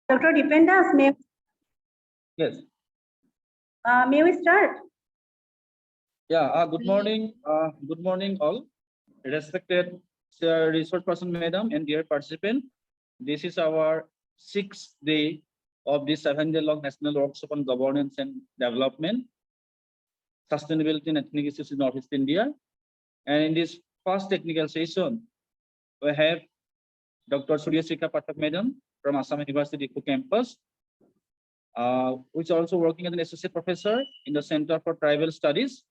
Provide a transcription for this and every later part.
Dr. Dependas, Yes. May we start? Yeah. Good morning. Good morning, all. Respected resource person, madam, and dear participant. This is our 6th day of the 7-day-long national workshop on governance and development, sustainability and ethnic issues in Northeast India. And in this first technical session, we have Dr. Suryasikha Pathak, madam, from Assam University Difu campus, which is also working as an associate professor in the Center for Tribal Studies.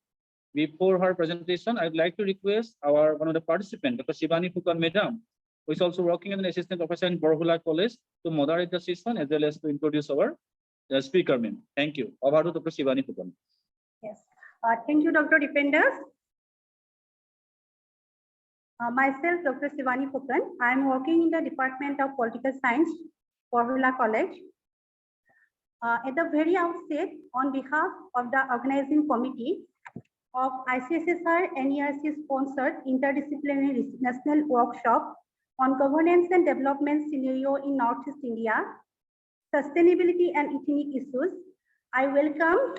Before her presentation, I'd like to request one of the participants, Dr. Shivani Phukan, madam, who is also working as an assistant professor in Borhula College, to moderate the session as well as to introduce our speaker, ma'am. Thank you. Over to Dr. Shivani Phukan. Yes. Thank you, Dr. Dependas. Myself, Dr. Shivani Phukan. I am working in the Department of Political Science, Borhula College. At the very outset, on behalf of the organizing committee of ICSSR NERC sponsored interdisciplinary national workshop on governance and development scenario in Northeast India, sustainability and ethnic issues, I welcome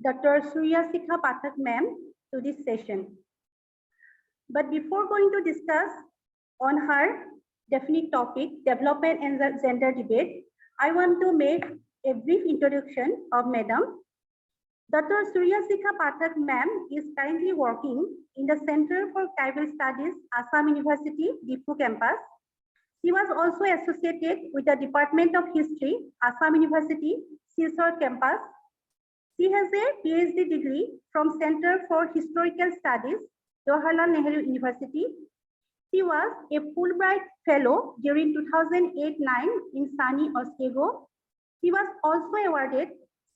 Dr. Suryasikha Pathak ma'am to this session. But before going to discuss on her definite topic, development and the gender debate, I want to make a brief introduction of Madam. Dr. Suryasikha Pathak ma'am is currently working in the Center for Tribal Studies, Assam University, Difu campus. She was also associated with the Department of History, Assam University, Silchar campus. She has a PhD degree from Center for Historical Studies, Jawaharlal Nehru University. She was a Fulbright Fellow during 2008-9 in Sunny Oswego. She was also awarded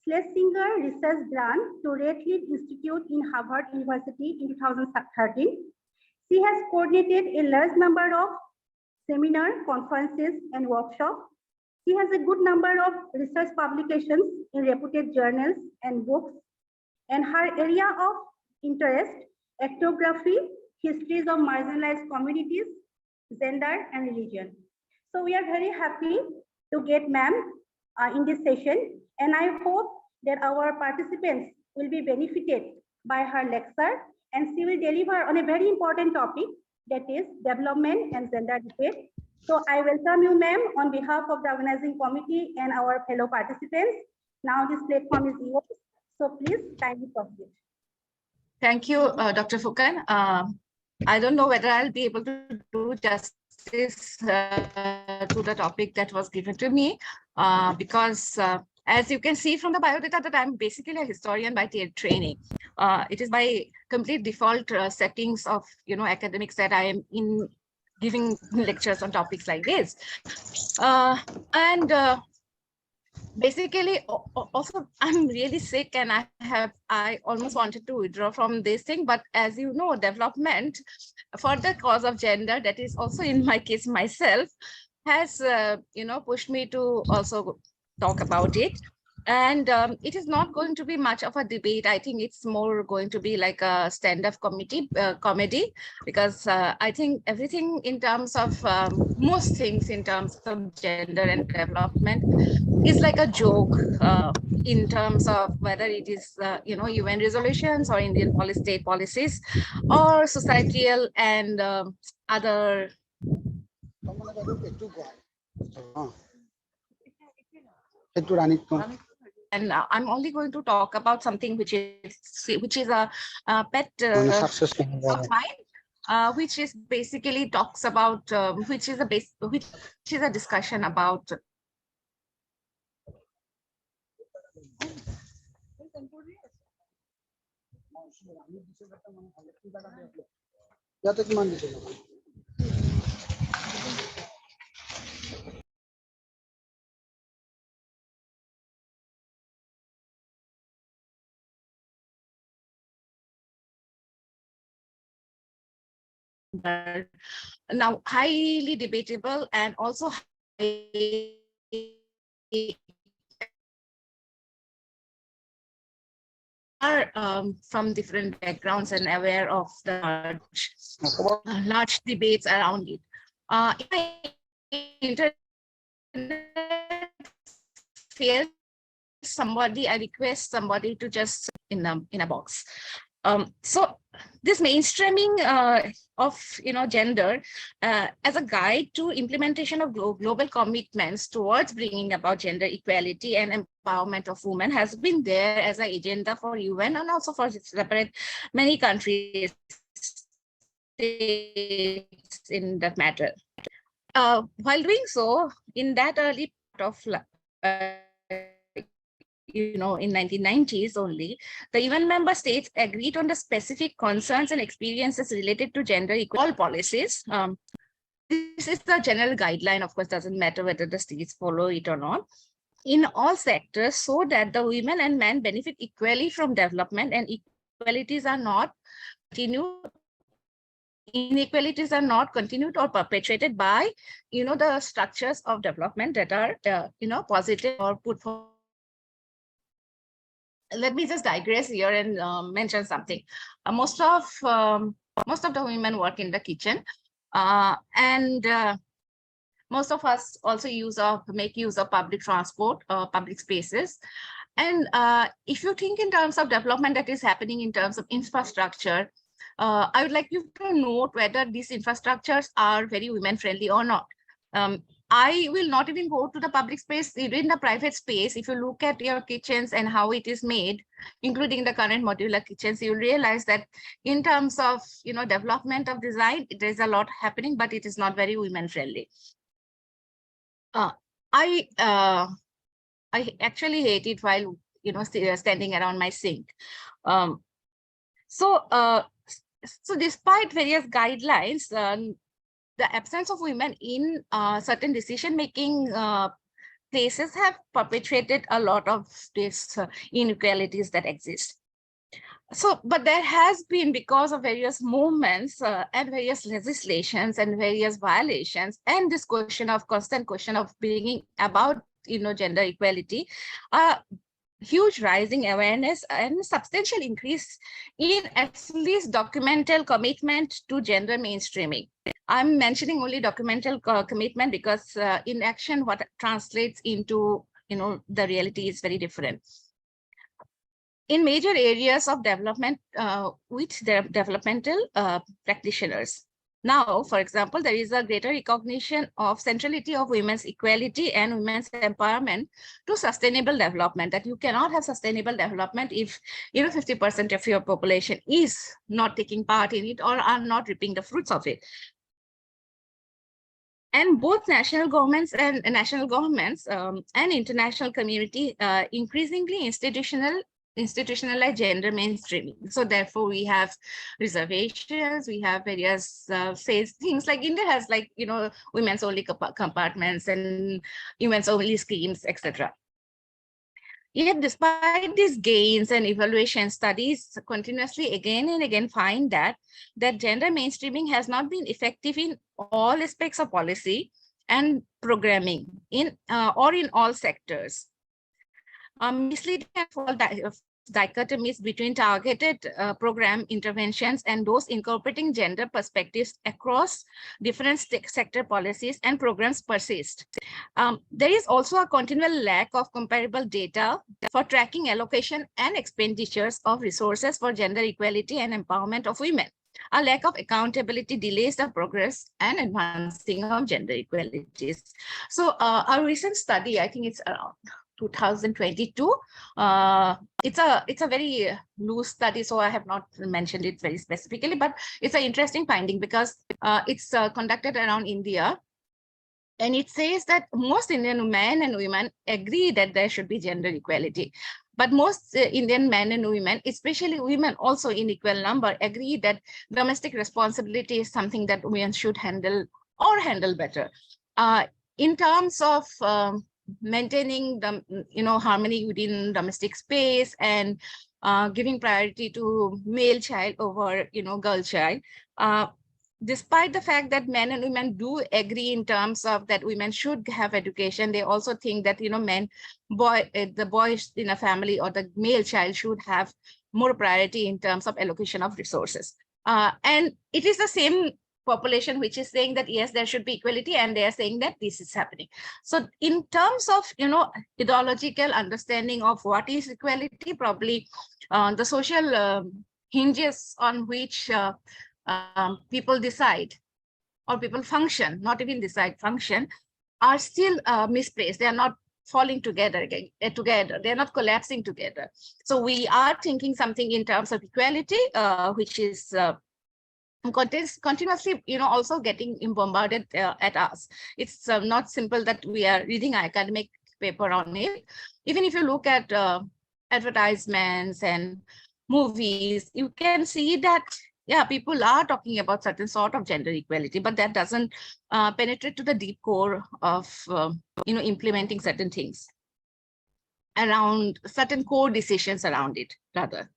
Schlesinger Research Grant to Radcliffe Institute in Harvard University in 2013. She has coordinated a large number of seminars, conferences, and workshops. She has a good number of research publications in reputed journals and books. And her area of interest, ethnography, histories of marginalized communities, gender, and religion. So we are very happy to get ma'am in this session, and I hope that our participants will be benefited by her lecture, and she will deliver on a very important topic, that is development and gender debate. So I welcome you, ma'am, on behalf of the organizing committee and our fellow participants. Now this platform is yours, so please kindly proceed. Thank you, Dr. Phukan. I don't know whether I'll be able to do justice to the topic that was given to me, because as you can see from the biodata, that I'm basically a historian by training. It is by complete default settings of academics that I am in giving lectures on topics like this. Basically, also I'm really sick, and I almost wanted to withdraw from this thing, but as you know, development for the cause of gender, that is also in my case myself, has pushed me to also talk about it. And it is not going to be much of a debate. I think it's more going to be like a stand-up comedy, because I think everything in terms of most things in terms of gender and development is like a joke in terms of whether it is UN resolutions or Indian state policies or societal and other. And I'm only going to talk about something which is a pet of mine, which is basically talks about which is a discussion about. Now highly debatable and also are from different backgrounds and aware of the large debates around it. In my internet fail somebody, I request somebody to just in a box. So this mainstreaming of gender as a guide to implementation of global commitments towards bringing about gender equality and empowerment of women has been there as an agenda for UN and also for separate many countries in that matter. While doing so, in that early part of in 1990s only, the UN member states agreed on the specific concerns and experiences related to gender equal policies. This is the general guideline, of course, doesn't matter whether the states follow it or not, in all sectors, so that the women and men benefit equally from development and inequalities are not continued or perpetuated by the structures of development that are positive or put forward. Let me just digress here and mention something. Most of the women work in the kitchen, and most of us also make use of public transport, public spaces. And if you think in terms of development that is happening in terms of infrastructure, I would like you to note whether these infrastructures are very women friendly or not. I will not even go to the public space, even in the private space. If you look at your kitchens and how it is made, including the current modular kitchens, you'll realize that in terms of development of design, there's a lot happening, but it is not very women friendly. I actually hate it while standing around my sink. So despite various guidelines, the absence of women in certain decision-making places have perpetuated a lot of these inequalities that exist. So, but there has been, because of various movements and various legislations and various violations, and this constant question of bringing about gender equality, huge rising awareness and substantial increase in at least documental commitment to gender mainstreaming. I'm mentioning only documental commitment because in action, what translates into the reality is very different. In major areas of development with the developmental practitioners. Now, for example, there is a greater recognition of centrality of women's equality and women's empowerment to sustainable development, that you cannot have sustainable development if 50% of your population is not taking part in it or are not reaping the fruits of it. And both national governments and international community increasingly institutionalize gender mainstreaming. So therefore we have reservations, we have various things like India has women's only compartments and women's only schemes, etc. Yet despite these gains and evaluation, studies continuously again and again find that gender mainstreaming has not been effective in all aspects of policy and programming or in all sectors. Misleading and false dichotomies between targeted program interventions and those incorporating gender perspectives across different sector policies and programs persist. There is also a continual lack of comparable data for tracking allocation and expenditures of resources for gender equality and empowerment of women. A lack of accountability delays the progress and advancing of gender equalities. So our recent study, I think it's around 2022. It's a very loose study, so I have not mentioned it very specifically, but it's an interesting finding because it's conducted around India. And it says that most Indian men and women agree that there should be gender equality. But most Indian men and women, especially women also in equal number, agree that domestic responsibility is something that women should handle or handle better. In terms of maintaining the harmony within domestic space and giving priority to male child over girl child, despite the fact that men and women do agree in terms of that women should have education, they also think that the boys in a family or the male child should have more priority in terms of allocation of resources. And it is the same population which is saying that yes, there should be equality, and they are saying that this is happening. So in terms of ideological understanding of what is equality, probably the social hinges on which people decide or people function, not even decide, function, are still misplaced. They are not falling together together. They're not collapsing together. So we are thinking something in terms of equality, which is continuously, also getting bombarded at us. It's not simple that we are reading an academic paper on it. Even if you look at advertisements and movies, you can see that, yeah, people are talking about certain sort of gender equality, but that doesn't penetrate to the deep core of, implementing certain things around certain core decisions around it, rather.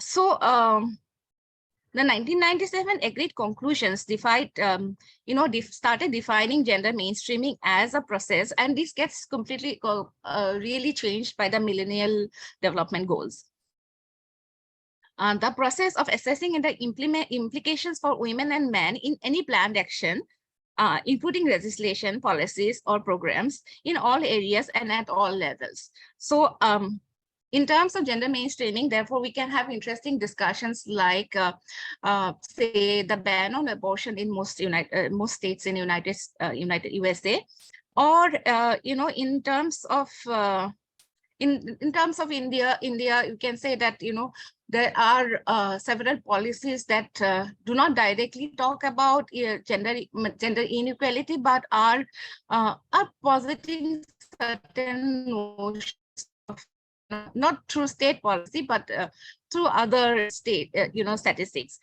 So the 1997 agreed conclusions started defining gender mainstreaming as a process, and this gets completely really changed by the Millennial Development Goals. The process of assessing and the implications for women and men in any planned action, including legislation, policies, or programs in all areas and at all levels. So in terms of gender mainstreaming, therefore, we can have interesting discussions like, say, the ban on abortion in most states in United USA, or in terms of in terms of India, you can say that there are several policies that do not directly talk about gender inequality, but are positing certain notions of, not through state policy, but through other state statistics.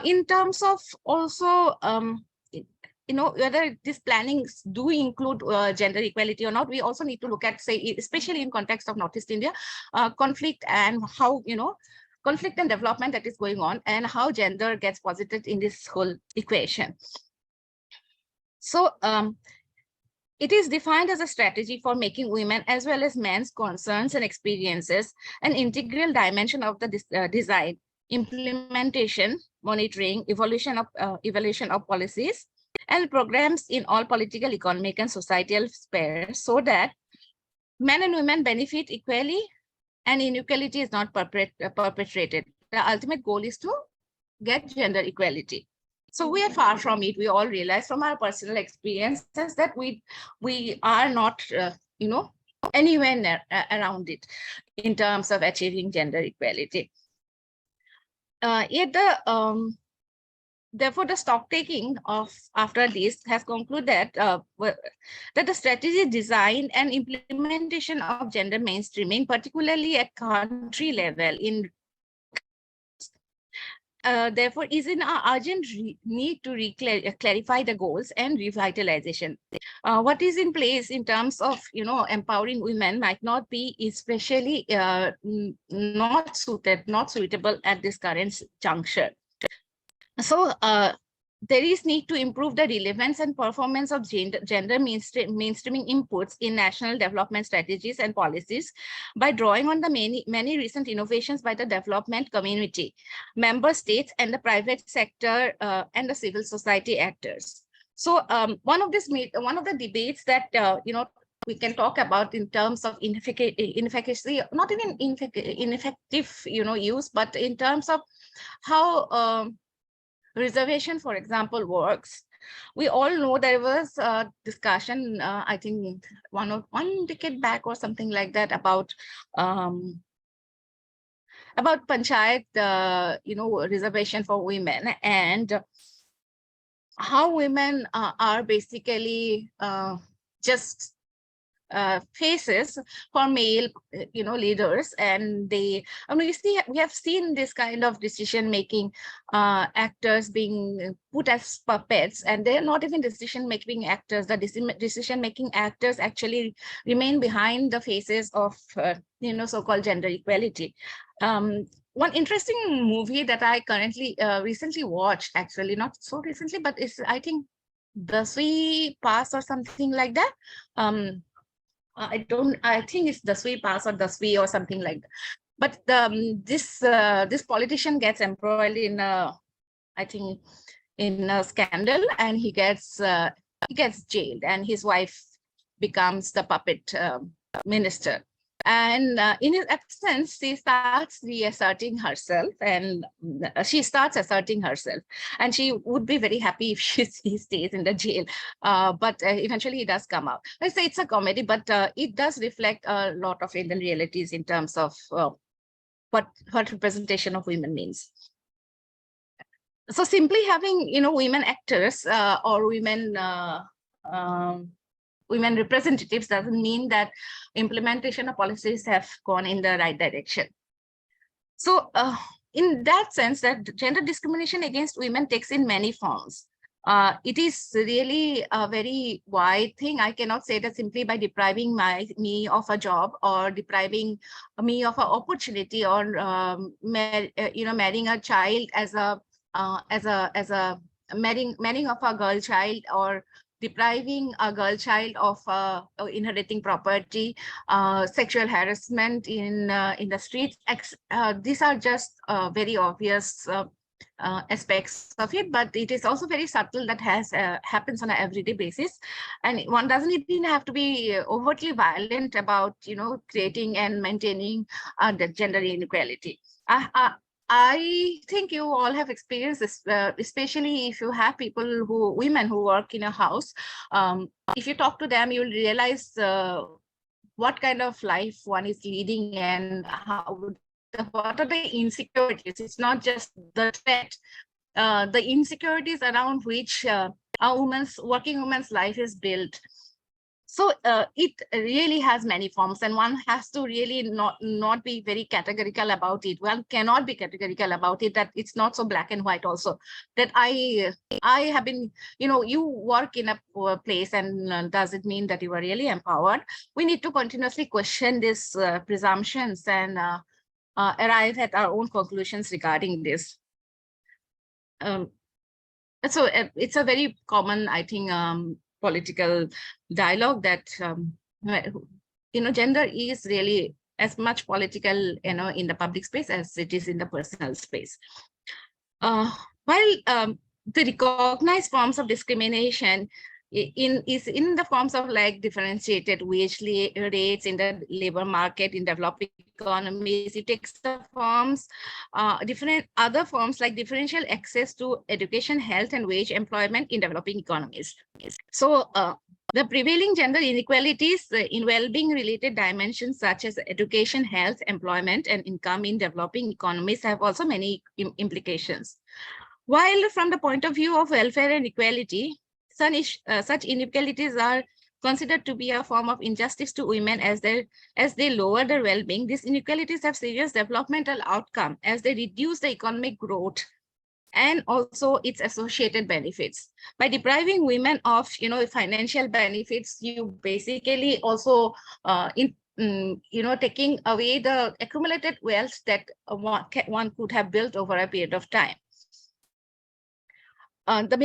In terms of also whether these plannings do include gender equality or not, we also need to look at, say, especially in context of Northeast India, conflict and how, conflict and development that is going on, and how gender gets posited in this whole equation. So it is defined as a strategy for making women as well as men's concerns and experiences an integral dimension of the design, implementation, monitoring, evaluation of policies and programs in all political, economic, and societal spheres, so that men and women benefit equally and inequality is not perpetrated. The ultimate goal is to get gender equality. So we are far from it. We all realize from our personal experiences that we are not, anywhere near, around it in terms of achieving gender equality. Yet therefore, the stock taking of after this has concluded that the strategy, design, and implementation of gender mainstreaming, particularly at country level, therefore is in an urgent need to clarify the goals and revitalization. What is in place in terms of empowering women might not be especially not suitable at this current juncture. So there is need to improve the relevance and performance of gender mainstreaming inputs in national development strategies and policies by drawing on the many recent innovations by the development community, member states, and the private sector and the civil society actors. So one of the debates that we can talk about in terms of inefficacy, not even ineffective use, but in terms of how reservation, for example, works. We all know there was a discussion, I think one decade back or something like that, about panchayat, reservation for women, and how women are basically just faces for male leaders, and we have seen this kind of decision making actors being put as puppets, and they're not even decision making actors. The decision making actors actually remain behind the faces of so-called gender equality. One interesting movie that I currently recently watched, actually not so recently, but it's, I think, The Sui Pass or something like that. I think it's the Sui Pass or the Sui or something like that. But this politician gets embroiled in, I think, in a scandal, and he gets jailed, and his wife becomes the puppet minister. And in his absence, she starts reasserting herself, and she starts asserting herself. And she would be very happy if he stays in the jail. But eventually he does come out. Let's say it's a comedy, but it does reflect a lot of Indian realities in terms of what representation of women means. So simply having, women actors or women women representatives doesn't mean that implementation of policies have gone in the right direction. So in that sense, that gender discrimination against women takes in many forms. It is really a very wide thing. I cannot say that simply by depriving me of a job, or depriving me of an opportunity, or marrying a child as a marrying of a girl child, or depriving a girl child of inheriting property, sexual harassment in the streets. These are just very obvious aspects of it, but it is also very subtle, that happens on an everyday basis, and one doesn't even have to be overtly violent about creating and maintaining the gender inequality. I think you all have experienced this, especially if you have women who work in a house. If you talk to them, you'll realize what kind of life one is leading, and what are the insecurities. It's not just the threat, the insecurities around which a working woman's life is built. So it really has many forms, and one has to really not be very categorical about it. One cannot be categorical about it, that it's not so black and white also. That I have been, you work in a place, and does it mean that you are really empowered? We need to continuously question these presumptions, and arrive at our own conclusions regarding this. So it's a very common, I think, political dialogue that gender is really as much political in the public space as it is in the personal space. While the recognized forms of discrimination is in the forms of like differentiated wage rates in the labor market in developing economies. It takes the forms, different other forms like differential access to education, health, and wage employment in developing economies. So the prevailing gender inequalities in well-being related dimensions such as education, health, employment, and income in developing economies have also many implications. While from the point of view of welfare and equality, such inequalities are considered to be a form of injustice to women as they lower their well-being. These inequalities have serious developmental outcome as they reduce the economic growth and also its associated benefits. By depriving women of financial benefits, you basically also taking away the accumulated wealth that one could have built over a period of time. The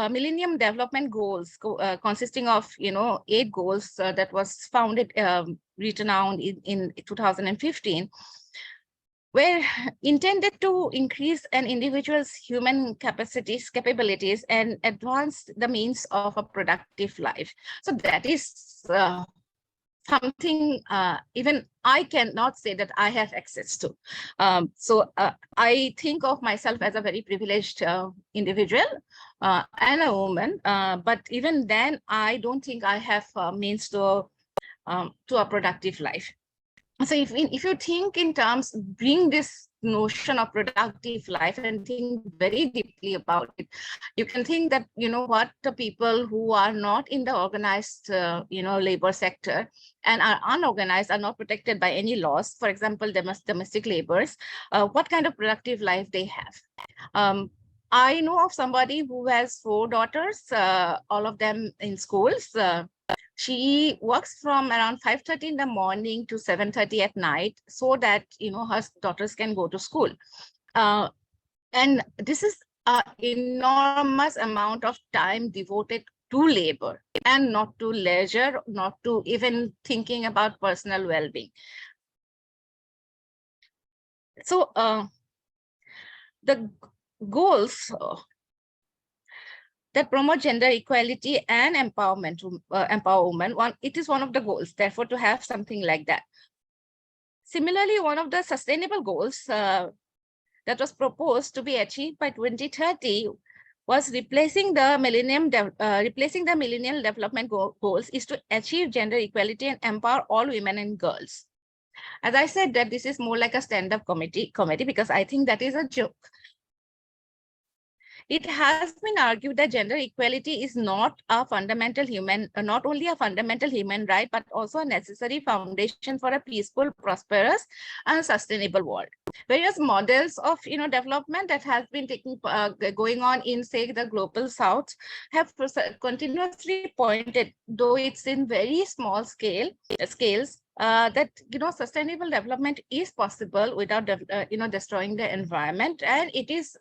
Millennium Development Goals, consisting of 8 goals that was founded, written down in 2015, were intended to increase an individual's human capabilities, and advance the means of a productive life. So that is something even I cannot say that I have access to. So I think of myself as a very privileged individual and a woman, but even then, I don't think I have means to a productive life. So if you think in terms, bring this notion of productive life and think very deeply about it, you can think that, what the people who are not in the organized, labor sector and are unorganized, are not protected by any laws, for example, domestic laborers, what kind of productive life they have. I know of somebody who has 4 daughters, all of them in schools. She works from around 5:30 in the morning to 7:30 at night, so that her daughters can go to school. And this is an enormous amount of time devoted to labor and not to leisure, not to even thinking about personal well-being. So the goals that promote gender equality and empowerment, empower women. It is one of the goals, therefore, to have something like that. Similarly, one of the sustainable goals that was proposed to be achieved by 2030 was replacing the Millennium Development Goals is to achieve gender equality and empower all women and girls. As I said, that this is more like a stand-up comedy because I think that is a joke. It has been argued that gender equality is not a fundamental not only a fundamental human right, but also a necessary foundation for a peaceful, prosperous, and sustainable world. Various models of development that has been going on in, say, the global south have continuously pointed, though it's in very small scales, that sustainable development is possible without destroying the environment, and it is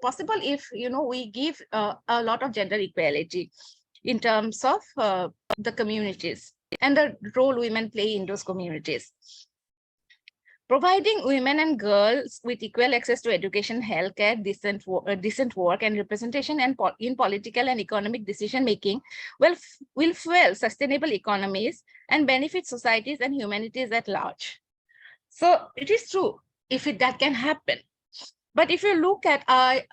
possible if we give a lot of gender equality in terms of the communities and the role women play in those communities. Providing women and girls with equal access to education, healthcare, decent work, and representation in political and economic decision making will fuel sustainable economies and benefit societies and humanities at large. So it is true if that can happen. But if you look at, I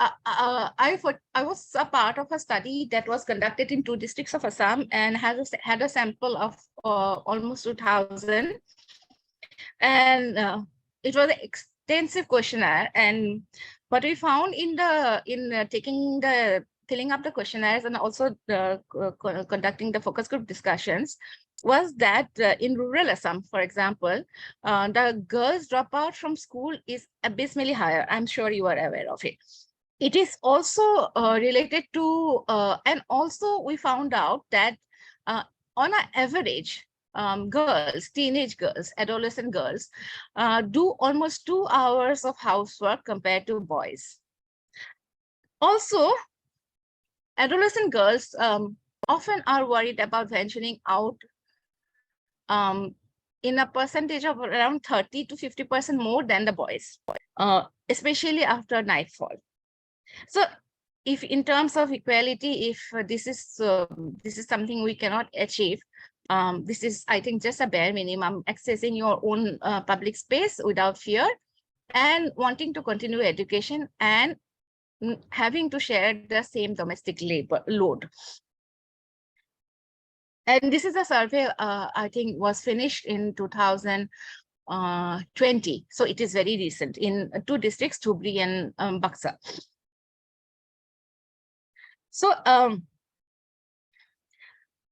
was a part of a study that was conducted in 2 districts of Assam and had a sample of almost 2,000. And it was an extensive questionnaire. And what we found in filling up the questionnaires and also conducting the focus group discussions was that in rural Assam, for example, the girls dropout from school is abysmally higher. I'm sure you are aware of it. It is also related to, and also we found out that on an average, girls, teenage girls, adolescent girls do almost 2 hours of housework compared to boys. Also, adolescent girls often are worried about venturing out in a percentage of around 30 to 50% more than the boys, especially after nightfall. So if in terms of equality, if this is something we cannot achieve, this is, I think, just a bare minimum: accessing your own public space without fear, and wanting to continue education, and having to share the same domestic labor load. And this is a survey, I think, was finished in 2020. So it is very recent in 2 districts, Dhubri and Buxa. So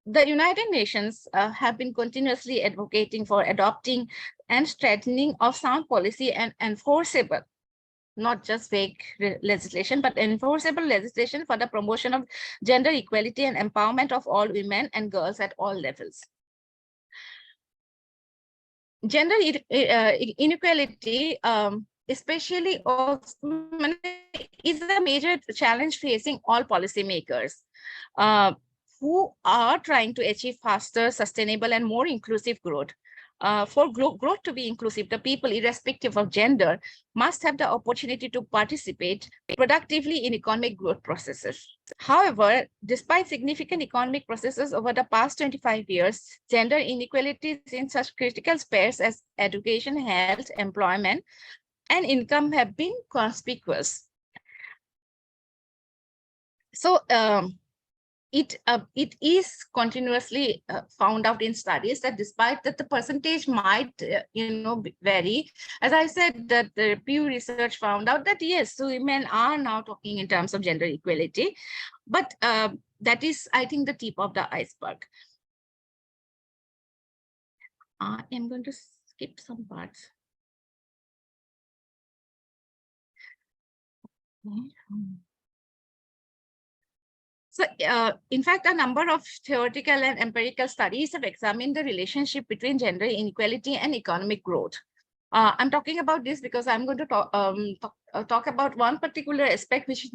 the United Nations have been continuously advocating for adopting and strengthening of sound policy and enforceable, not just vague legislation, but enforceable legislation for the promotion of gender equality and empowerment of all women and girls at all levels. Gender inequality, especially also, is a major challenge facing all policymakers who are trying to achieve faster, sustainable, and more inclusive growth. For growth to be inclusive, the people, irrespective of gender, must have the opportunity to participate productively in economic growth processes. However, despite significant economic processes over the past 25 years, gender inequalities in such critical spheres as education, health, employment, and income have been conspicuous. So it is continuously found out in studies that despite that the percentage might vary, as I said, that the Pew Research found out that yes, so women are now talking in terms of gender equality, but that is, I think, the tip of the iceberg. I am going to skip some parts. So, in fact, a number of theoretical and empirical studies have examined the relationship between gender inequality and economic growth. I'm talking about this because I'm going to talk about one particular aspect which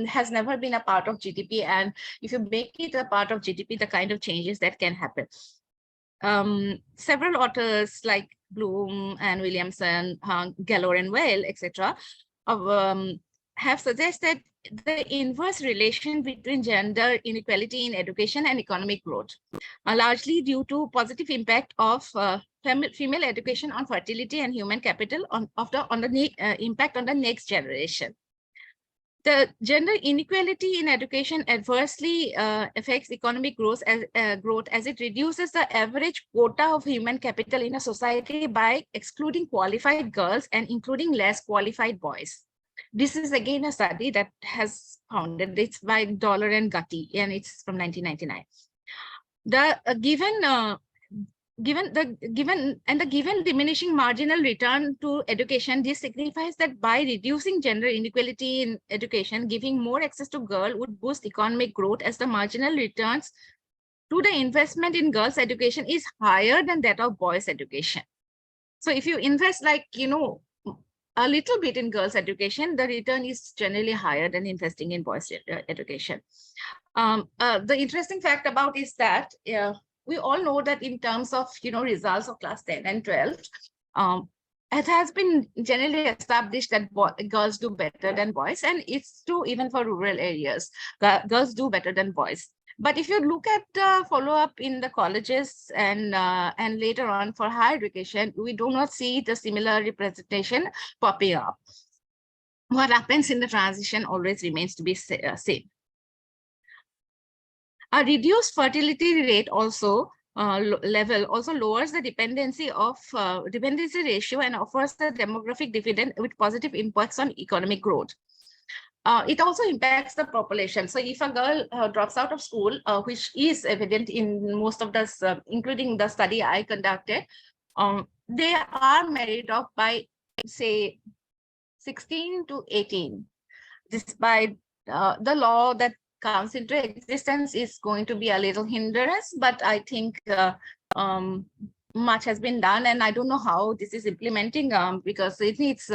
has never been a part of GDP. And if you make it a part of GDP, the kind of changes that can happen. Several authors like Bloom and Williamson, Gallor and Weil, etc., have suggested the inverse relation between gender inequality in education and economic growth, largely due to positive impact of female education on fertility and human capital on the impact on the next generation. The gender inequality in education adversely affects economic growth as it reduces the average quota of human capital in a society by excluding qualified girls and including less qualified boys. This is again a study that has founded, it's by Dollar and Gutty, and it's from 1999. The given diminishing marginal return to education, this signifies that by reducing gender inequality in education, giving more access to girls would boost economic growth, as the marginal returns to the investment in girls' education is higher than that of boys' education. So if you invest like, a little bit in girls' education, the return is generally higher than investing in boys' education. The interesting fact about is that we all know that in terms of results of class 10 and 12, it has been generally established that girls do better than boys, and it's true even for rural areas. Girls do better than boys. But if you look at the follow-up in the colleges and later on for higher education, we do not see the similar representation popping up. What happens in the transition always remains to be same. A reduced fertility rate also lowers the dependency ratio and offers the demographic dividend with positive impacts on economic growth. It also impacts the population. So if a girl drops out of school, which is evident in most of the, including the study I conducted, they are married off by, say, 16 to 18. Despite the law that comes into existence is going to be a little hindrance, but I think much has been done, and I don't know how this is implementing because it needs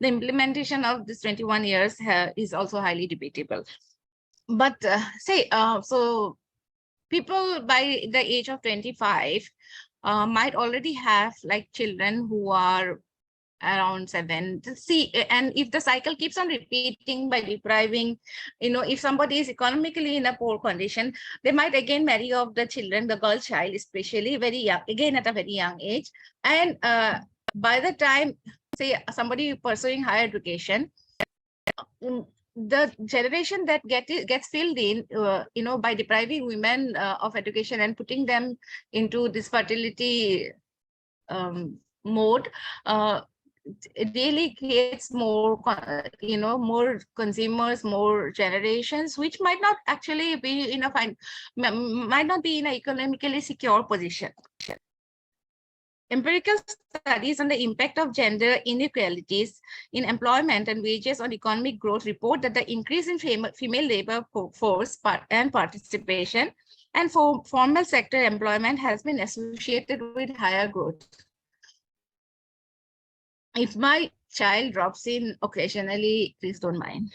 the implementation of this 21 years is also highly debatable. But so people by the age of 25 might already have like children who are around 7. See, and if the cycle keeps on repeating by depriving, if somebody is economically in a poor condition, they might again marry off the children, the girl child especially, very young, again at a very young age. And by the time, say, somebody pursuing higher education, the generation that gets filled in, by depriving women of education and putting them into this fertility mode, it really creates more, more consumers, more generations, which might not actually be in a might not be in an economically secure position. Empirical studies on the impact of gender inequalities in employment and wages on economic growth report that the increase in female labor force and participation and formal sector employment has been associated with higher growth. If my child drops in occasionally, please don't mind.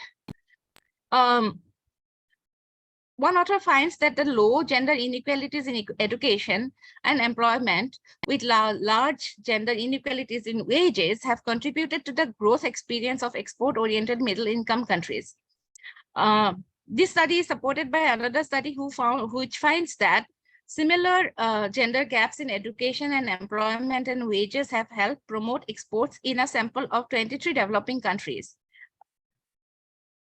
One author finds that the low gender inequalities in education and employment with large gender inequalities in wages have contributed to the growth experience of export-oriented middle-income countries. This study is supported by another study which finds that similar gender gaps in education and employment and wages have helped promote exports in a sample of 23 developing countries.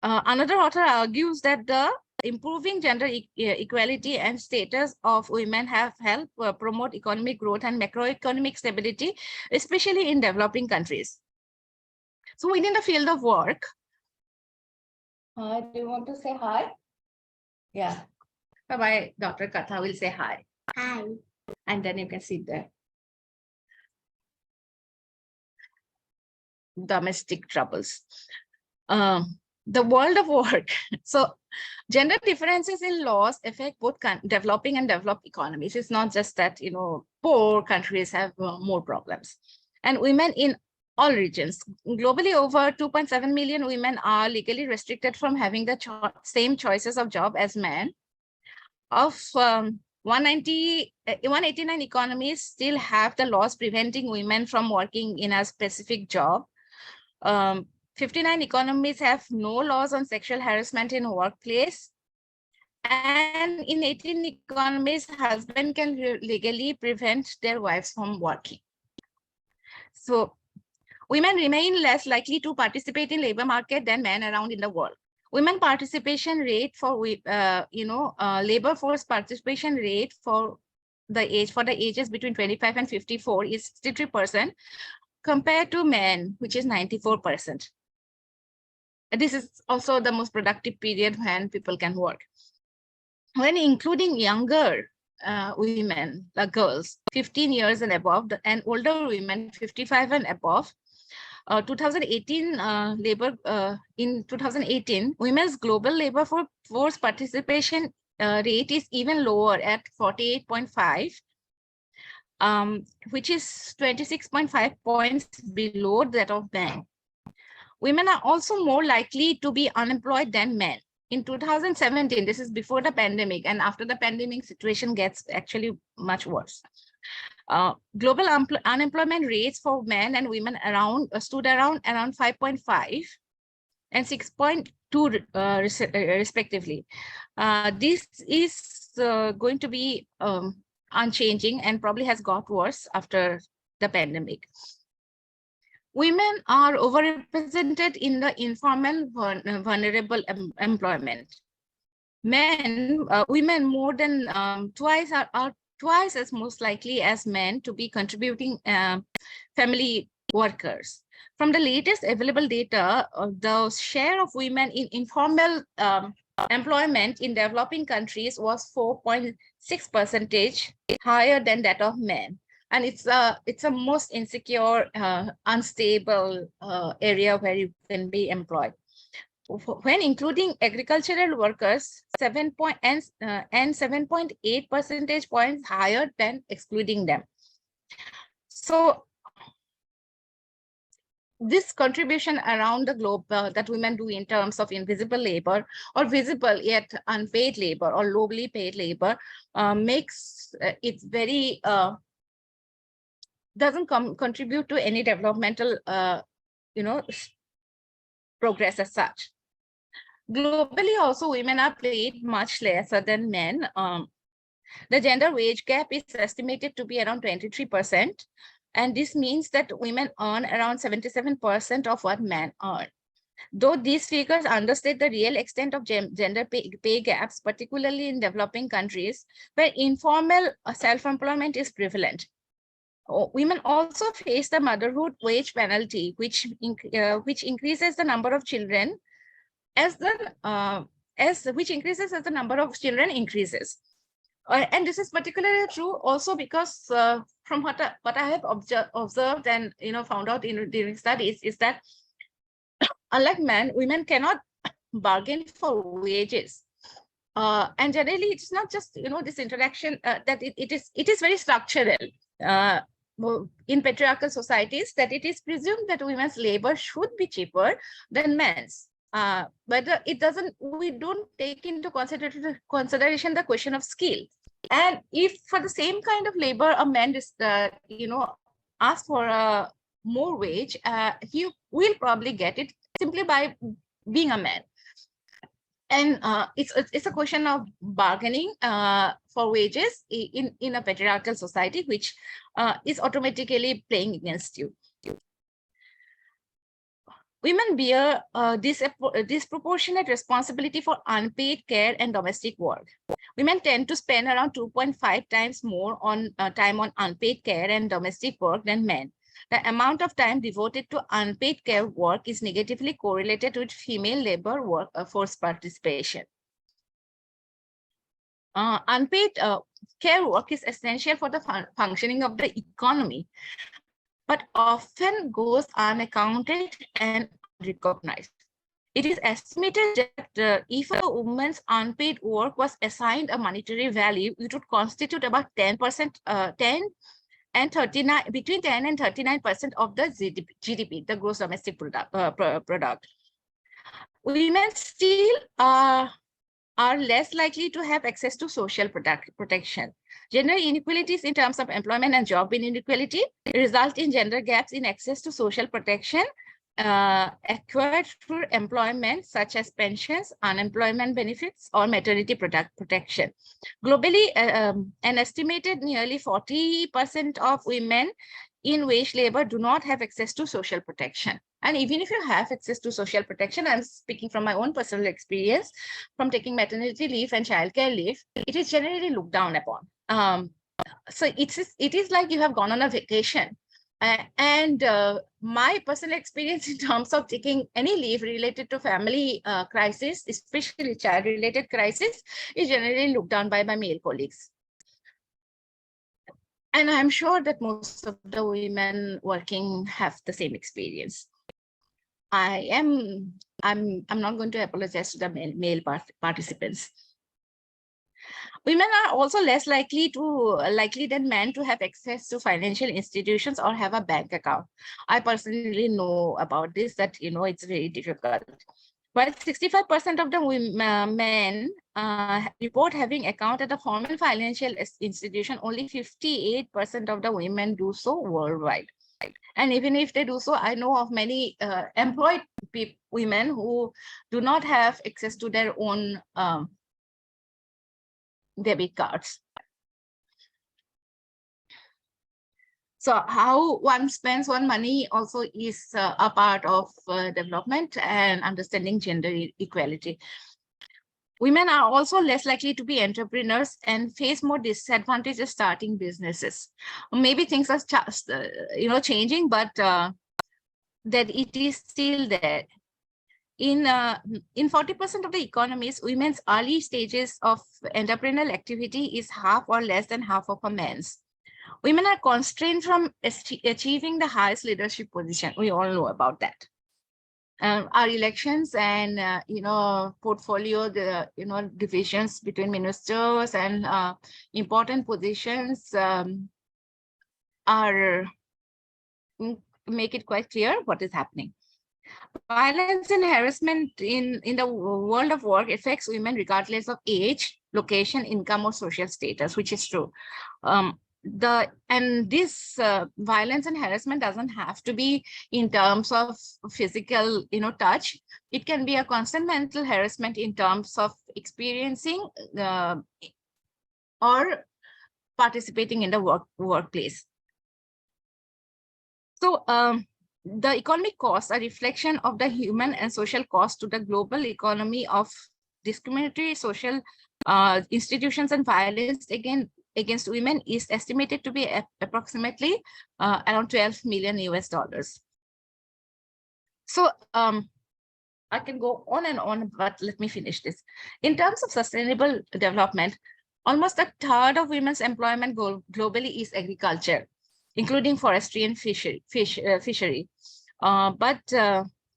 Another author argues that the improving gender equality and status of women have helped promote economic growth and macroeconomic stability, especially in developing countries. So within the field of work, do you want to say hi? Yeah. Bye-bye, Dr. Katha will say hi. Hi. And then you can sit there. Domestic troubles. The world of work. So gender differences in laws affect both developing and developed economies. It's not just that, poor countries have more problems. And women in all regions. Globally, over 2.7 million women are legally restricted from having the same choices of job as men. Of 189 economies still have the laws preventing women from working in a specific job. 59 economies have no laws on sexual harassment in workplace. And in 18 economies, husband can legally prevent their wives from working. So women remain less likely to participate in labor market than men around in the world. Women participation rate for labor force participation rate for the ages between 25 and 54 is 63% compared to men, which is 94%. This is also the most productive period when people can work. When including younger women, the girls, 15 years and above, and older women, 55 and above, 2018 in 2018, women's global labor force participation rate is even lower at 48.5, which is 26.5 points below that of men. Women are also more likely to be unemployed than men. In 2017, this is before the pandemic, and after the pandemic, situation gets actually much worse. Global unemployment rates for men and women stood around 5.5 and 6.2 respectively. This is going to be unchanging and probably has got worse after the pandemic. Women are overrepresented in the informal vulnerable employment. Women more than twice are twice as most likely as men to be contributing family workers. From the latest available data, the share of women in informal employment in developing countries was 4.6%, higher than that of men. And it's a most insecure, unstable area where you can be employed. When including agricultural workers, 7.8 percentage points higher than excluding them. So this contribution around the globe that women do in terms of invisible labor or visible yet unpaid labor or lowly paid labor makes it very doesn't contribute to any developmental progress as such. Globally, also, women are paid much lesser than men. The gender wage gap is estimated to be around 23%. And this means that women earn around 77% of what men earn. Though these figures understate the real extent of gender pay gaps, particularly in developing countries where informal self-employment is prevalent. Women also face the motherhood wage penalty, which increases the number of children which increases as the number of children increases. And this is particularly true also because from what I have observed and found out during studies is that unlike men, women cannot bargain for wages. And generally, it's not just this interaction that it is very structural in patriarchal societies, that it is presumed that women's labor should be cheaper than men's. But we don't take into consideration the question of skill. And if for the same kind of labor, a man is, ask for a more wage, he will probably get it simply by being a man. And it's a question of bargaining for wages in a patriarchal society, which is automatically playing against you. Women bear disproportionate responsibility for unpaid care and domestic work. Women tend to spend around 2.5 times more time on unpaid care and domestic work than men. The amount of time devoted to unpaid care work is negatively correlated with female labor force participation. Unpaid care work is essential for the functioning of the economy, but often goes unaccounted and unrecognized. It is estimated that if a woman's unpaid work was assigned a monetary value, it would constitute about 10%, between 10 and 39% of the GDP, the gross domestic product. Women still are less likely to have access to social protection. Gender inequalities in terms of employment and job inequality result in gender gaps in access to social protection acquired through employment, such as pensions, unemployment benefits, or maternity protection. Globally, an estimated nearly 40% of women in wage labor do not have access to social protection. And even if you have access to social protection, I'm speaking from my own personal experience, from taking maternity leave and childcare leave, it is generally looked down upon. So it is like you have gone on a vacation. My personal experience in terms of taking any leave related to family crisis, especially child-related crisis, is generally looked down by my male colleagues. And I'm sure that most of the women working have the same experience. I'm not going to apologize to the male participants. Women are also less likely than men to have access to financial institutions or have a bank account. I personally know about this, that it's very difficult. While 65% of the men report having account at a formal financial institution, only 58% of the women do so worldwide. And even if they do so, I know of many employed women who do not have access to their own debit cards. So how one spends one's money also is a part of development and understanding gender equality. Women are also less likely to be entrepreneurs and face more disadvantages starting businesses. Maybe things are just, changing, but that it is still there. In 40% of the economies, women's early stages of entrepreneurial activity is half or less than half of a man's. Women are constrained from achieving the highest leadership position. We all know about that. Our elections and portfolio, divisions between ministers and important positions make it quite clear what is happening. Violence and harassment in the world of work affects women regardless of age, location, income, or social status, which is true. This violence and harassment doesn't have to be in terms of physical, touch. It can be a constant mental harassment in terms of experiencing or participating in the workplace. So the economic costs are a reflection of the human and social cost to the global economy of discriminatory social institutions and violence against women is estimated to be approximately around $12 million US. So I can go on and on, but let me finish this. In terms of sustainable development, almost a third of women's employment globally is agriculture, including forestry and fishery. But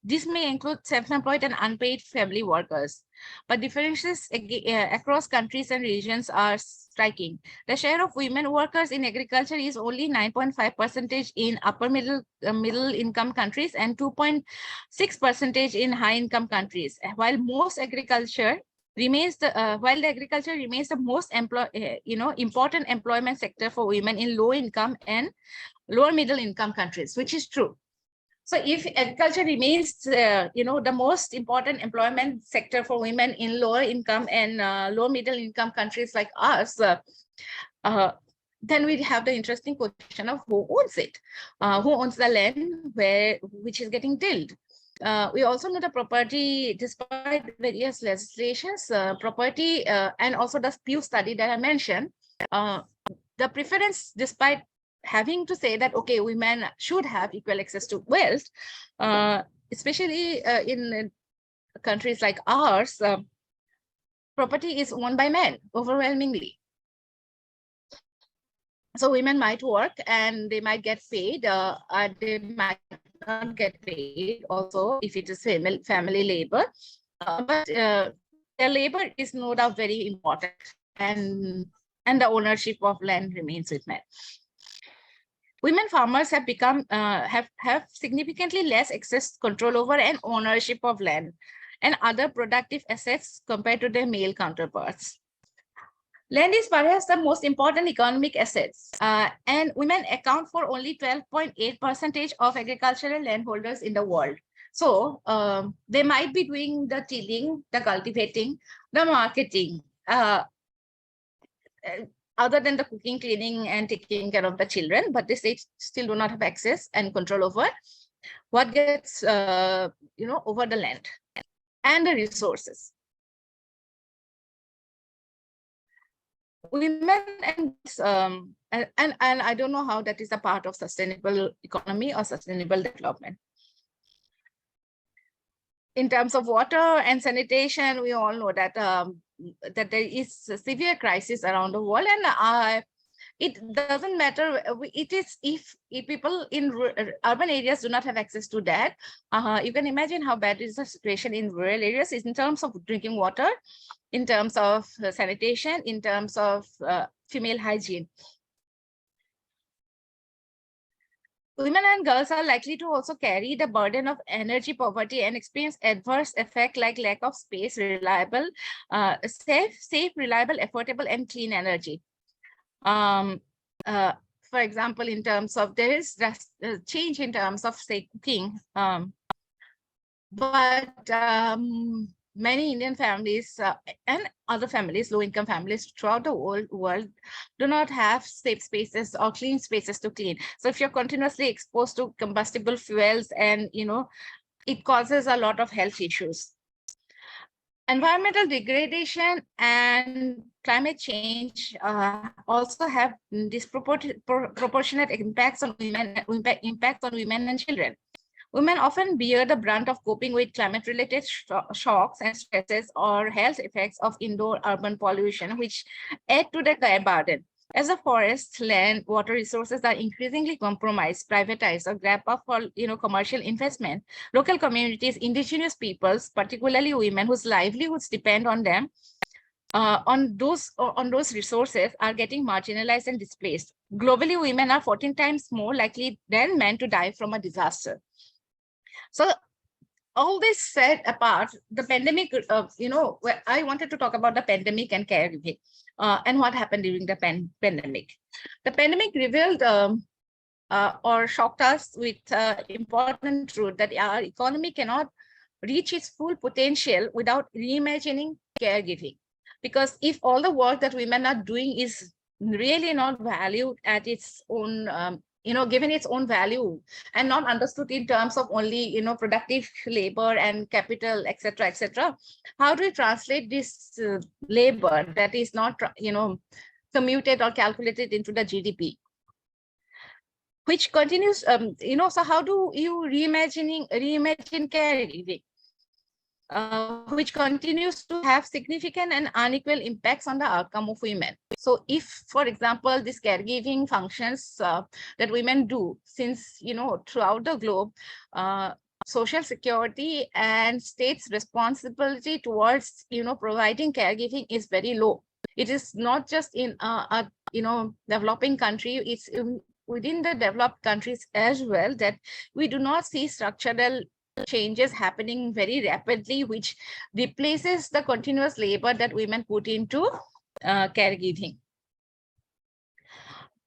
this may include self-employed and unpaid family workers. But differences across countries and regions are striking. The share of women workers in agriculture is only 9.5% in upper middle income countries and 2.6% in high income countries. While the agriculture remains the most important employment sector for women in low income and lower middle income countries, which is true. So if agriculture remains, the most important employment sector for women in lower income and low middle income countries like us, then we have the interesting question of who owns it, who owns the land which is getting tilled. We also know the property, despite various legislations, property, and also the Pew study that I mentioned, the preference, despite having to say that, okay, women should have equal access to wealth, especially in countries like ours, property is owned by men overwhelmingly. So women might work and they might get paid, and they might not get paid also if it is family labor, but their labor is no doubt very important, and the ownership of land remains with men. Women farmers have become have significantly less access, control over, and ownership of land and other productive assets compared to their male counterparts. Land is perhaps the most important economic assets, and women account for only 12.8% of agricultural landholders in the world. So they might be doing the tilling, the cultivating, the marketing, other than the cooking, cleaning, and taking care of the children, but the states still do not have access and control over what gets, over the land and the resources. Women and I don't know how that is a part of sustainable economy or sustainable development. In terms of water and sanitation, we all know that that there is a severe crisis around the world, and it doesn't matter. It is if people in urban areas do not have access to that. You can imagine how bad is the situation in rural areas in terms of drinking water, in terms of sanitation, in terms of female hygiene. Women and girls are likely to also carry the burden of energy poverty and experience adverse effects like lack of space, reliable, safe, reliable, affordable, and clean energy. For example, in terms of there is change in terms of, say, cooking, but many Indian families and other families, low-income families throughout the world do not have safe spaces or clean spaces to clean. So if you're continuously exposed to combustible fuels, and it causes a lot of health issues. Environmental degradation and climate change also have disproportionate impacts on women and children. Women often bear the brunt of coping with climate-related shocks and stresses or health effects of indoor-urban pollution, which add to the care burden. As the forest, land, water resources are increasingly compromised, privatized, or grabbed up for commercial investment, local communities, indigenous peoples, particularly women whose livelihoods depend on them, on those resources, are getting marginalized and displaced. Globally, women are 14 times more likely than men to die from a disaster. So all this set apart, the pandemic, I wanted to talk about the pandemic and caregiving and what happened during the pandemic. The pandemic revealed or shocked us with important truth that our economy cannot reach its full potential without reimagining caregiving. Because if all the work that women are doing is really not valued at its own, given its own value and not understood in terms of only, productive labor and capital, etc., how do we translate this labor that is not, commuted or calculated into the GDP? Which continues, so how do you reimagine caregiving? Which continues to have significant and unequal impacts on the outcome of women. So if, for example, these caregiving functions that women do, since, throughout the globe, social security and states' responsibility towards, providing caregiving is very low. It is not just in a, developing country, it's within the developed countries as well, that we do not see structural changes happening very rapidly, which replaces the continuous labor that women put into caregiving.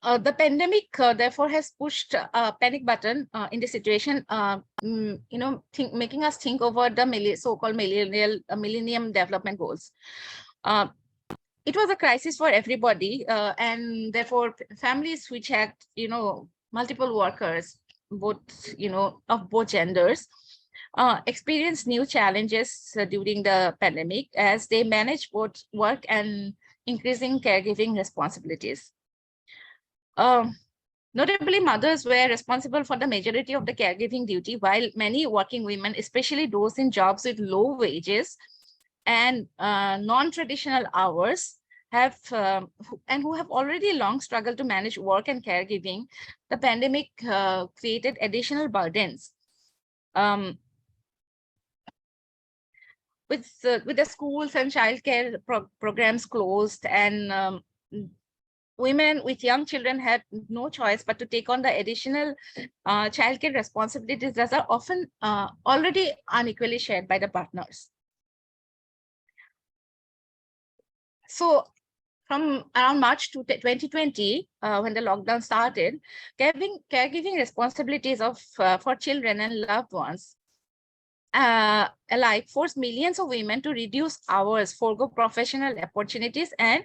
The pandemic, therefore, has pushed a panic button in the situation, making us think over the so-called Millennium Development Goals. It was a crisis for everybody, and therefore families which had, multiple workers, both, of both genders, experienced new challenges during the pandemic as they manage both work and increasing caregiving responsibilities. Notably, mothers were responsible for the majority of the caregiving duty, while many working women, especially those in jobs with low wages and non-traditional hours, have and who have already long struggled to manage work and caregiving. The pandemic created additional burdens. With the schools and childcare programs closed, and women with young children had no choice but to take on the additional childcare responsibilities that are often already unequally shared by the partners. So from around March 2020, when the lockdown started, caregiving responsibilities of for children and loved ones alike force millions of women to reduce hours, forgo professional opportunities, and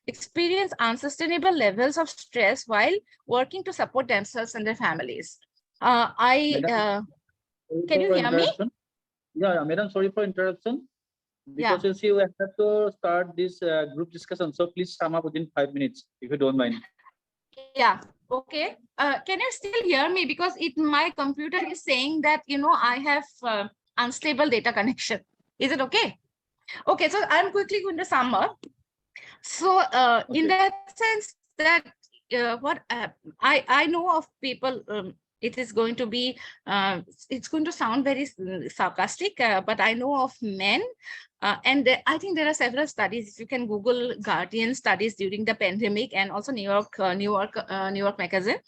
experience unsustainable levels of stress while working to support themselves and their families. Madam, sorry Can you for hear me? interruption. Yeah, madam, sorry for interruption. Yeah. Because you see, we have to start this group discussion. So please sum up within 5 minutes, if you don't mind. Yeah. Okay. Can you still hear me? Because my computer is saying that, I have unstable data connection. Is it okay? Okay. So I'm quickly going to sum up. So in that sense that what I know of people, it is going to be, it's going to sound very sarcastic, but I know of men, and I think there are several studies. If you can Google Guardian studies during the pandemic, and also New York Magazine,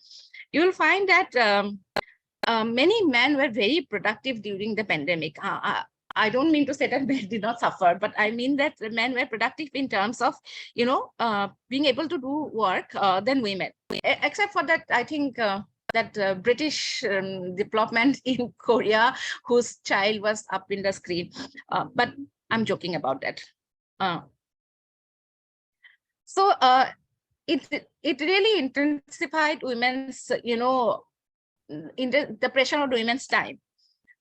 you will find that many men were very productive during the pandemic. I don't mean to say that men did not suffer, but I mean that men were productive in terms of, being able to do work than women. Except for that, I think that British development in Korea, whose child was up in the screen. But I'm joking about that. So it really intensified women's, in the pressure on women's time.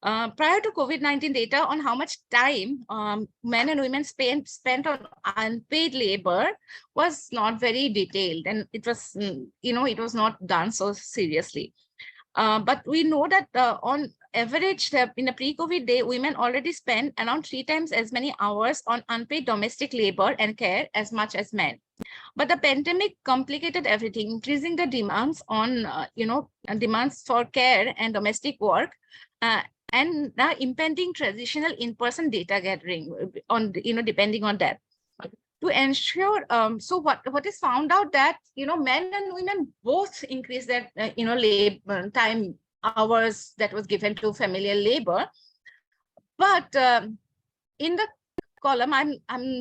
Prior to COVID-19, data on how much time men and women spent on unpaid labor was not very detailed, and it was, it was not done so seriously. But we know that on average, in a pre-COVID day, women already spend around 3 times as many hours on unpaid domestic labor and care as much as men. But the pandemic complicated everything, increasing the demands on, demands for care and domestic work, and the impending traditional in-person data gathering on, depending on that. To ensure, so what is found out that, men and women both increase their, labor time hours that was given to familial labor. But in the column,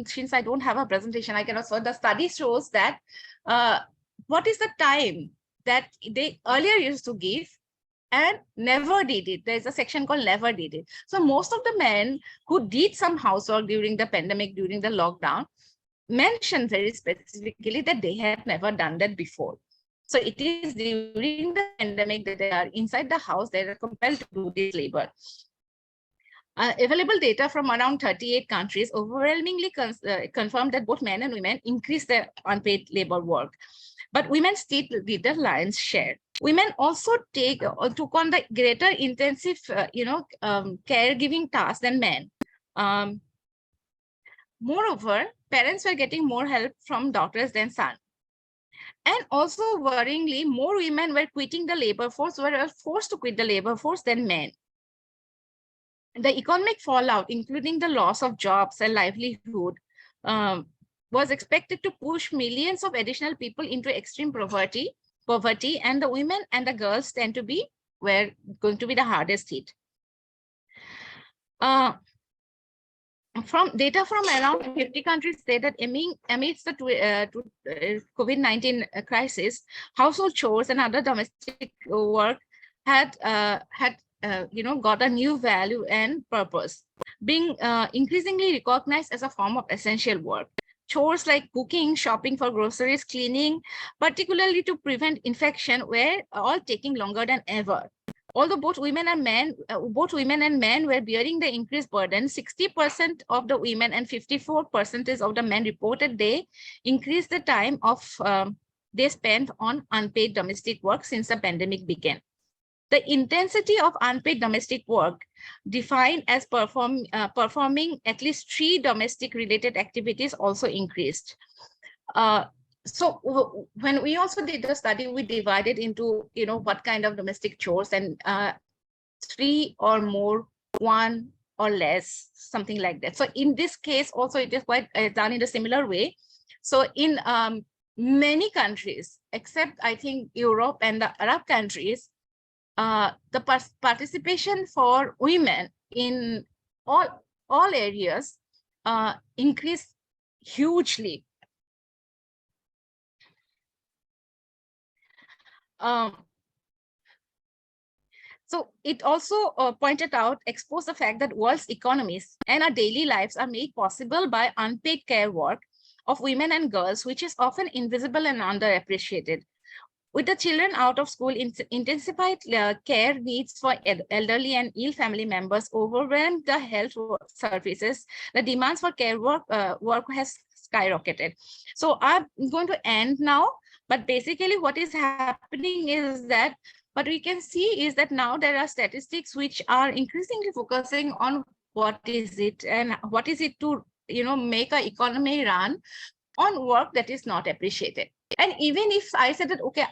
since I don't have a presentation, I cannot. So the study shows that what is the time that they earlier used to give and never did it. There's a section called never did it. So most of the men who did some housework during the pandemic, during the lockdown, mentioned very specifically that they had never done that before. So it is during the pandemic that they are inside the house, they are compelled to do this labor. Available data from around 38 countries overwhelmingly confirmed that both men and women increased their unpaid labor work. But women still did the lion's share. Women also took on the greater intensive, caregiving tasks than men. Moreover, parents were getting more help from daughters than sons. And also, worryingly, more women were quitting the labor force, were forced to quit the labor force than men. The economic fallout, including the loss of jobs and livelihood, was expected to push millions of additional people into extreme poverty, and the women and the girls were going to be the hardest hit. From data from around 50 countries say that amidst the COVID-19 crisis, household chores and other domestic work had got a new value and purpose, being increasingly recognized as a form of essential work. Chores like cooking, shopping for groceries, cleaning, particularly to prevent infection, were all taking longer than ever. Although both women and men were bearing the increased burden, 60% of the women and 54% of the men reported they increased the time of they spent on unpaid domestic work since the pandemic began. The intensity of unpaid domestic work, defined as performing at least 3 domestic related activities, also increased. So when we also did the study, we divided into, what kind of domestic chores, and 3 or more, 1 or less, something like that. So in this case, also it is quite done in a similar way. So in many countries, except I think Europe and the Arab countries, the participation for women in all areas increased hugely. So it also pointed out, exposed the fact that world's economies and our daily lives are made possible by unpaid care work of women and girls, which is often invisible and underappreciated. With the children out of school, intensified care needs for elderly and ill family members overwhelmed the health services. The demands for care work has skyrocketed. So I'm going to end now, but basically what is happening is that what we can see is that now there are statistics which are increasingly focusing on what is it and what is it to make an economy run on work that is not appreciated. And even if I said that, okay,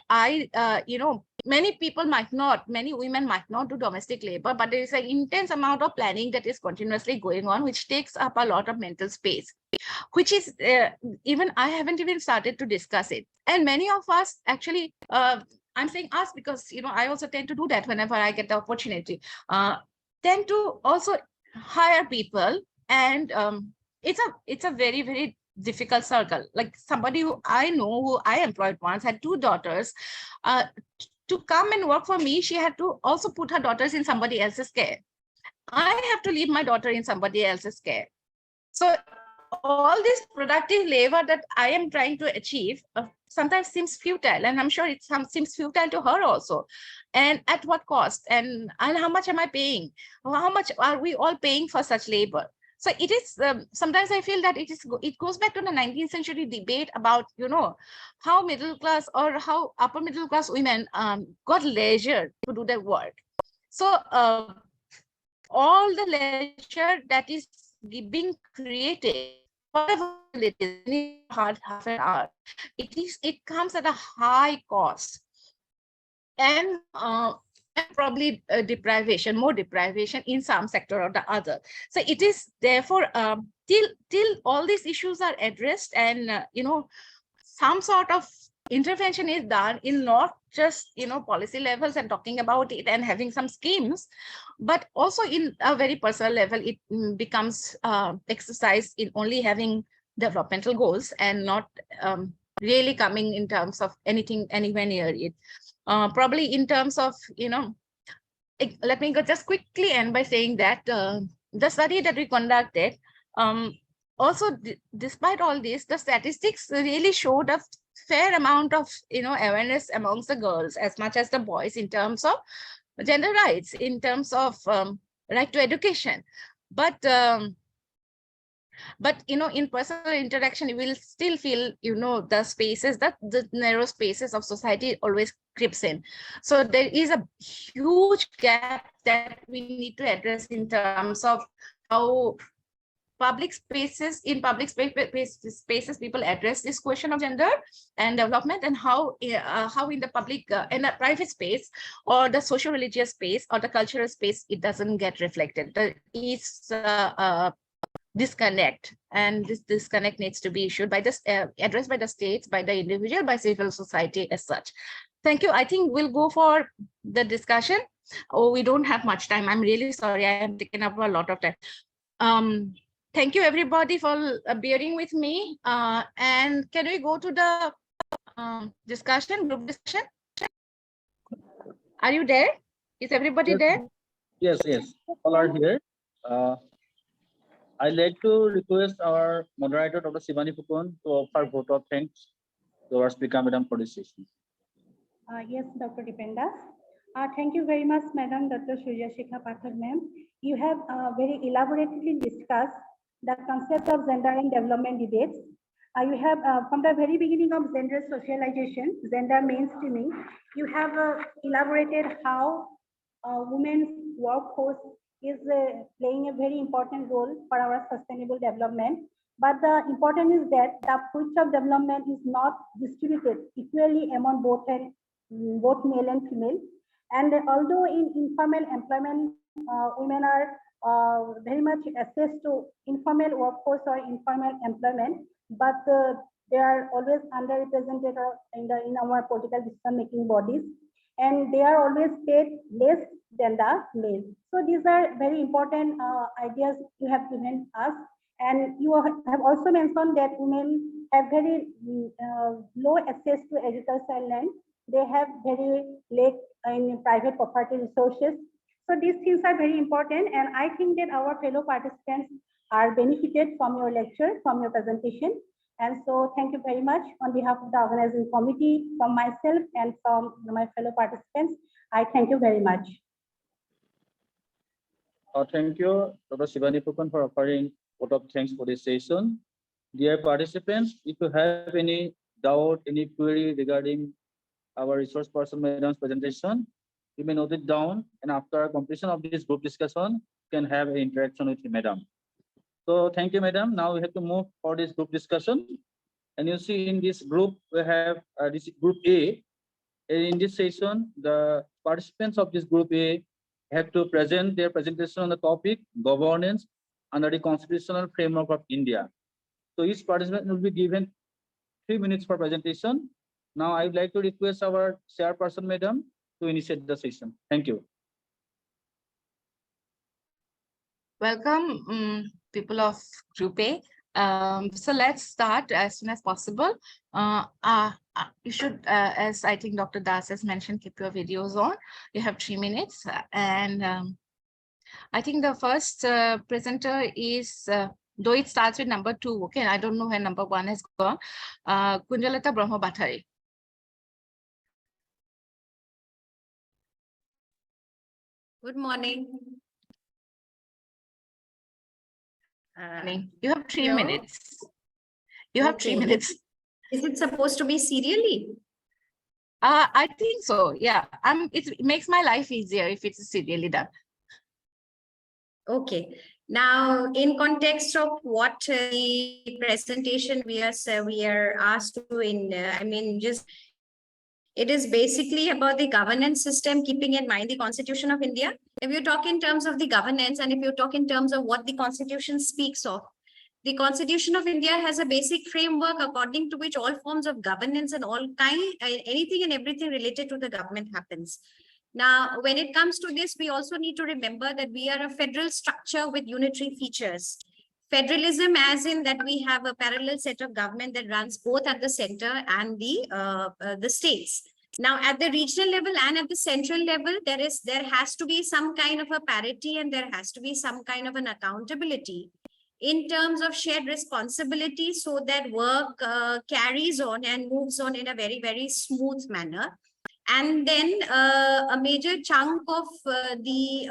many people might not, many women might not do domestic labor, but there is an intense amount of planning that is continuously going on, which takes up a lot of mental space, which is even I haven't even started to discuss it. And many of us actually, I'm saying us because, I also tend to do that whenever I get the opportunity, tend to also hire people. And it's a very, very difficult circle. Like somebody who I know, who I employed once, had 2 daughters. To come and work for me, she had to also put her daughters in somebody else's care. I have to leave my daughter in somebody else's care. So all this productive labor that I am trying to achieve sometimes seems futile, and I'm sure it seems futile to her also. And at what cost? And how much am I paying? How much are we all paying for such labor? So it is sometimes I feel that it goes back to the 19th century debate about how middle class or how upper middle class women got leisure to do their work. So all the leisure that is being created, whatever it is, half an hour, it comes at a high cost. And probably more deprivation in some sector or the other. So it is therefore till all these issues are addressed and some sort of intervention is done in not just policy levels and talking about it and having some schemes, but also in a very personal level, it becomes exercise in only having developmental goals and not really coming in terms of anything anywhere near it. Probably in terms of, let me go just quickly end by saying that the study that we conducted, also despite all this, the statistics really showed a fair amount of awareness amongst the girls as much as the boys in terms of gender rights, in terms of right to education. But in personal interaction, you will still feel the spaces, that the narrow spaces of society always creeps in. So there is a huge gap that we need to address in terms of how public spaces people address this question of gender and development, and how in the public in the private space or the social religious space or the cultural space it doesn't get reflected. There is disconnect, and this disconnect needs to be issued by this addressed by the states, by the individual, by civil society as such. Thank you. I think we'll go for the discussion. Oh, we don't have much time. I'm really sorry. I have taken up a lot of time. Thank you everybody for bearing with me. And can we go to the group discussion? Are you there? Is everybody there? Yes, all are here. I'd like to request our moderator, Dr. Shivani Pukun, to offer vote of thanks to our speaker, Madam, for this session. Yes, Dr. Dipenda. Thank you very much, Madam Dr. Suryasikha Pathak, ma'am. You have very elaborately discussed the concept of gender and development debates. You have, from the very beginning of gender socialization, gender mainstreaming, you have elaborated how women's workforce is playing a very important role for our sustainable development. But the important is that the fruits of development is not distributed equally among both male and female. And although in informal employment, women are very much access to informal workforce or informal employment, but they are always underrepresented in our political decision-making bodies, and they are always paid less than the male. So these are very important ideas you have given us. And you have also mentioned that women have very low access to agricultural land. they have very lack in private property resources. So these things are very important, and I think that our fellow participants are benefited from your lecture, from your presentation. And so thank you very much on behalf of the organizing committee, from myself and from my fellow participants. I thank you very much. Thank you, Dr. Shivani Fukan, for offering vote of thanks for this session. Dear participants, if you have any doubt, any query regarding our resource person madam's presentation, you may note it down, and after completion of this group discussion, you can have an interaction with the madam. So thank you, madam. Now we have to move for this group discussion. And you see in this group, we have this group A. In this session, the participants of this group A have to present their presentation on the topic governance under the constitutional framework of India. So each participant will be given 3 minutes for presentation. Now I would like to request our chairperson, madam, to initiate the session. Thank you. Welcome, people of Group A. So let's start as soon as possible. You should, as I think Dr. Das has mentioned, keep your videos on. You have 3 minutes. And I think the first presenter is, though it starts with number 2, okay, I don't know where number 1 has gone, Kunjalata Brahma Bhattari. Good morning. You have 3 hello? minutes. You have 3 Okay. minutes. Is it supposed to be serially? I think so. Yeah. It makes my life easier if it's serially done. Okay. Now, in context of what the presentation we are asked to just it is basically about the governance system, keeping in mind the Constitution of India. If you talk in terms of the governance, and if you talk in terms of what the Constitution speaks of, the Constitution of India has a basic framework according to which all forms of governance and anything and everything related to the government happens. Now, when it comes to this, we also need to remember that we are a federal structure with unitary features. Federalism, as in that we have a parallel set of government that runs both at the center and the states. Now, at the regional level and at the central level, there has to be some kind of a parity, and there has to be some kind of an accountability in terms of shared responsibility, so that work carries on and moves on in a very, very smooth manner. And then a major chunk of the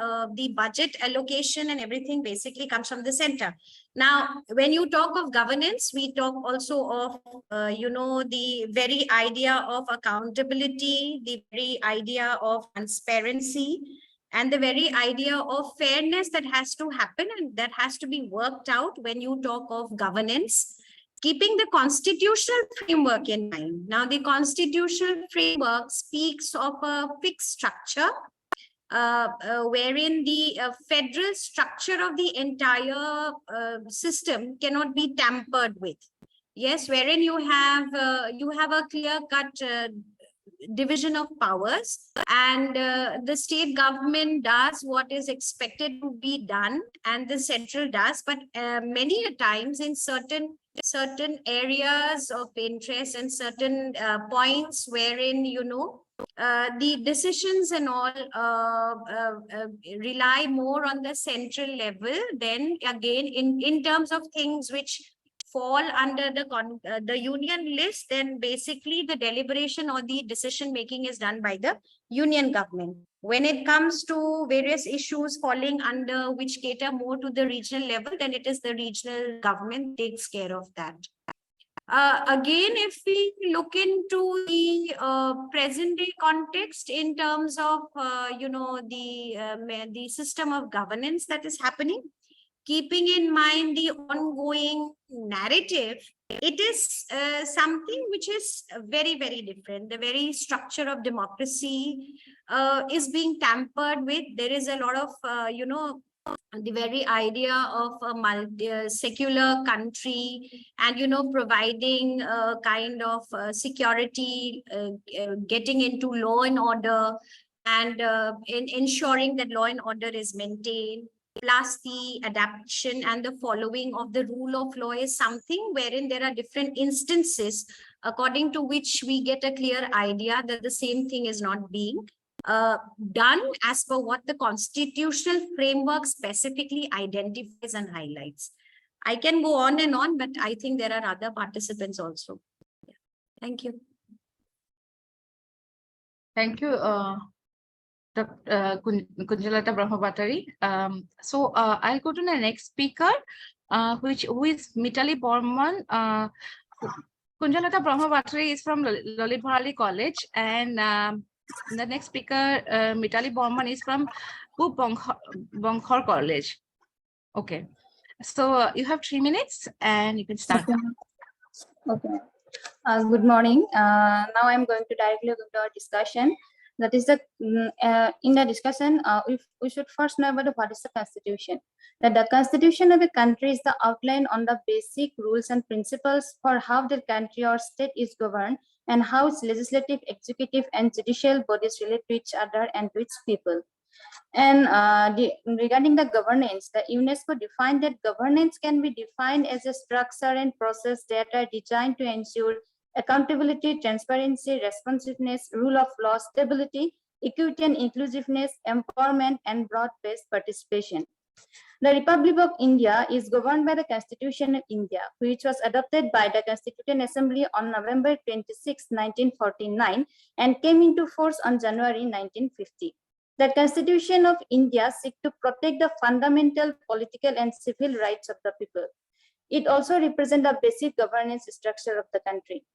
budget allocation and everything basically comes from the center. Now, when you talk of governance, we talk also of, the very idea of accountability, the very idea of transparency, and the very idea of fairness that has to happen and that has to be worked out when you talk of governance, keeping the constitutional framework in mind. Now, the constitutional framework speaks of a fixed structure, wherein the federal structure of the entire system cannot be tampered with. Yes, wherein you have a clear-cut division of powers, and the state government does what is expected to be done, and the central does. But many a times in certain areas of interest and certain points wherein the decisions and all rely more on the central level, then again in terms of things which fall under the union list, then basically the deliberation or the decision making is done by the union government. When it comes to various issues falling under which cater more to the regional level, then it is the regional government takes care of that. Again, if we look into the present day context in terms of the system of governance that is happening, keeping in mind the ongoing narrative, it is something which is very, very different. The very structure of democracy is being tampered with. There is a lot of, the very idea of a secular country, and, providing a kind of security, getting into law and order, and ensuring that law and order is maintained. plus the adaptation and the following of the rule of law is something wherein there are different instances according to which we get a clear idea that the same thing is not being done as per what the constitutional framework specifically identifies and highlights. I can go on and on, but I think there are other participants also. Yeah. Thank you. Thank you, Dr. Kunjalata Brahmabhatari. I'll go to the next speaker, who is Mitali Borman. Kunjalata Brahmabhatari is from Lalit Bharali College, and the next speaker, Mitali Borman, is from Bonkhor College. Okay, so you have 3 minutes, and you can start. Okay. Good morning. Now I'm going to directly go to our discussion. That is the in the discussion, we should first know about what is the constitution. That the constitution of a country is the outline on the basic rules and principles for how the country or state is governed and how its legislative, executive, and judicial bodies relate to each other and to its people. And regarding the governance, the UNESCO defined that governance can be defined as a structure and process that are designed to ensure accountability, transparency, responsiveness, rule of law, stability, equity and inclusiveness, empowerment, and broad-based participation. The Republic of India is governed by the Constitution of India, which was adopted by the Constituent Assembly on November 26, 1949, and came into force on January 1950. The Constitution of India seeks to protect the fundamental political and civil rights of the people. It also represents the basic governance structure of the country.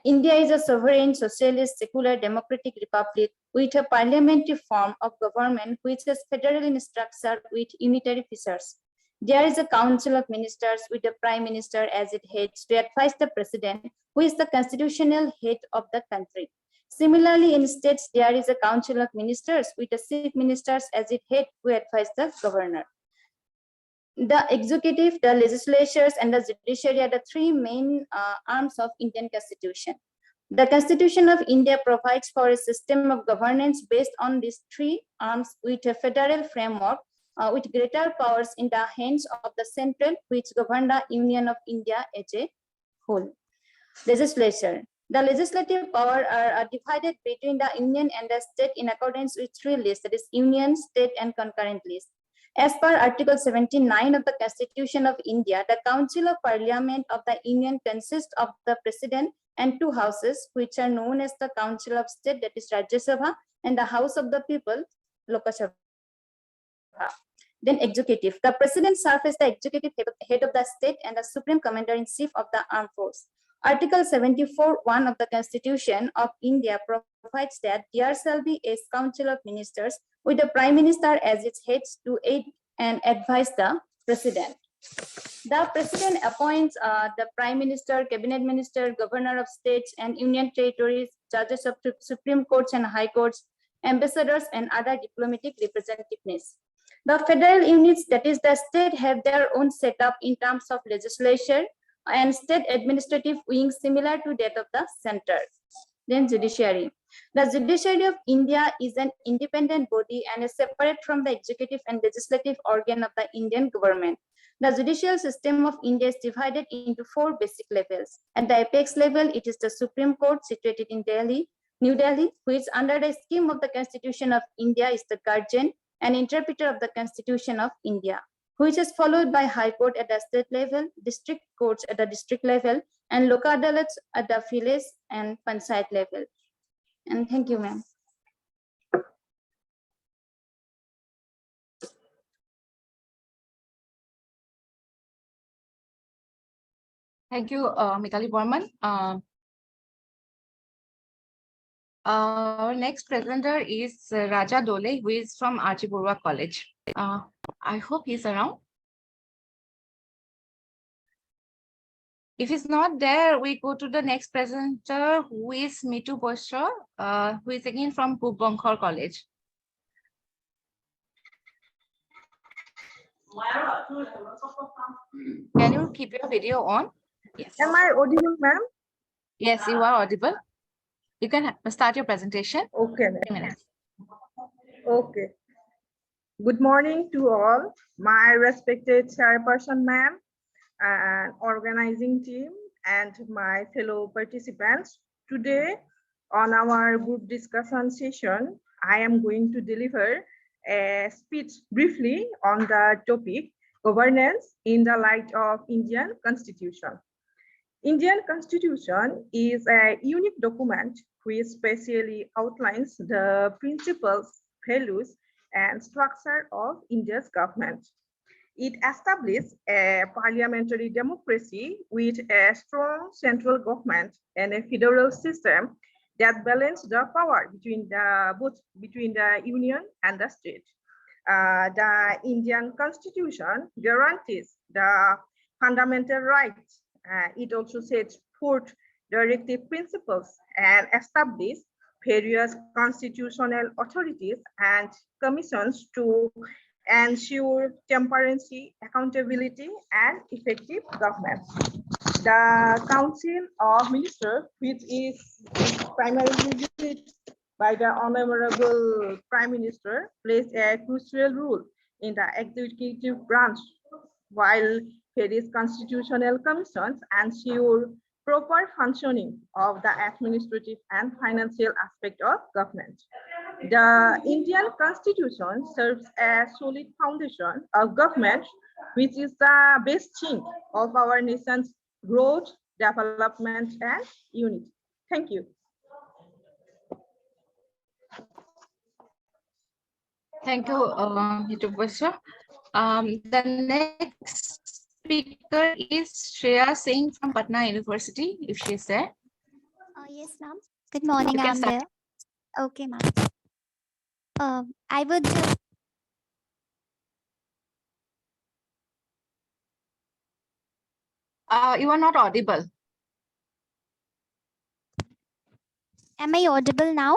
India is a sovereign, socialist, secular, democratic republic with a parliamentary form of government which is federal in structure with unitary features. There is a council of ministers with the prime minister as its head to advise the president, who is the constitutional head of the country. Similarly, in states, there is a council of ministers with the chief ministers as its head who advise the governor. The executive, the legislatures, and the judiciary are the three main arms of Indian Constitution. The Constitution of India provides for a system of governance based on these three arms with a federal framework with greater powers in the hands of the central, which govern the Union of India as a whole. Legislature. The legislative power are divided between the Union and the state in accordance with three lists, that is Union, State, and Concurrent list. As per Article 79 of the Constitution of India, the Council of Parliament of the Union consists of the President and two houses, which are known as the Council of State, that is Rajya Sabha, and the House of the People, Lok Sabha. Then executive. The President serves as the executive head of the state and the Supreme Commander-in-Chief of the Armed Force. Article 74(1) of the Constitution of India provides that there shall be a council of ministers with the Prime Minister as its head to aid and advise the President. The President appoints the Prime Minister, Cabinet Minister, Governor of States and Union Territories, judges of Supreme Courts and High Courts, ambassadors, and other diplomatic representativeness. The federal units, that is the state, have their own setup in terms of legislature and state administrative wings similar to that of the center. Then judiciary. The judiciary of India is an independent body and is separate from the executive and legislative organ of the Indian government. The judicial system of India is divided into four basic levels. At the apex level, it is the Supreme Court situated in Delhi, New Delhi, which under the scheme of the Constitution of India is the guardian and interpreter of the Constitution of India, which is followed by High Court at the state level, district courts at the district level, and local adalats at the village and panchayat level. And thank you, ma'am. Thank you, Mitali Borman. Our next presenter is Raja Dole, who is from R.G. Borua College. I hope he's around. If he's not there, we go to the next presenter, who is Mitu Boshra, who is again from Bonkhor College. Can you keep your video on? Yes. Am I audible, ma'am? Yes, you are audible. You can start your presentation. Okay. 3 minutes. Okay. Good morning to all, my respected chairperson ma'am and organizing team and my fellow participants. Today on our group discussion session, I am going to deliver a speech briefly on the topic governance in the light of Indian Constitution. Indian Constitution is a unique document which specially outlines the principles, values, and structure of India's government. It established a parliamentary democracy with a strong central government and a federal system that balance the power between the union and the state. The Indian Constitution guarantees the fundamental rights. It also sets forth directive principles and establishes various constitutional authorities and commissions to ensure transparency, accountability, and effective government. The Council of Ministers, which is primarily led by the Honorable Prime Minister, plays a crucial role in the executive branch, while various constitutional commissions ensure proper functioning of the administrative and financial aspect of government. The Indian Constitution serves a solid foundation of government, which is the base thing of our nation's growth, development, and unity. Thank you. Thank you, Professor. The next speaker is Shreya Singh from Patna University, if she's there. Yes, ma'am. Good morning, You can I'm start. there. Okay, ma'am. I would You are not audible. am I audible now?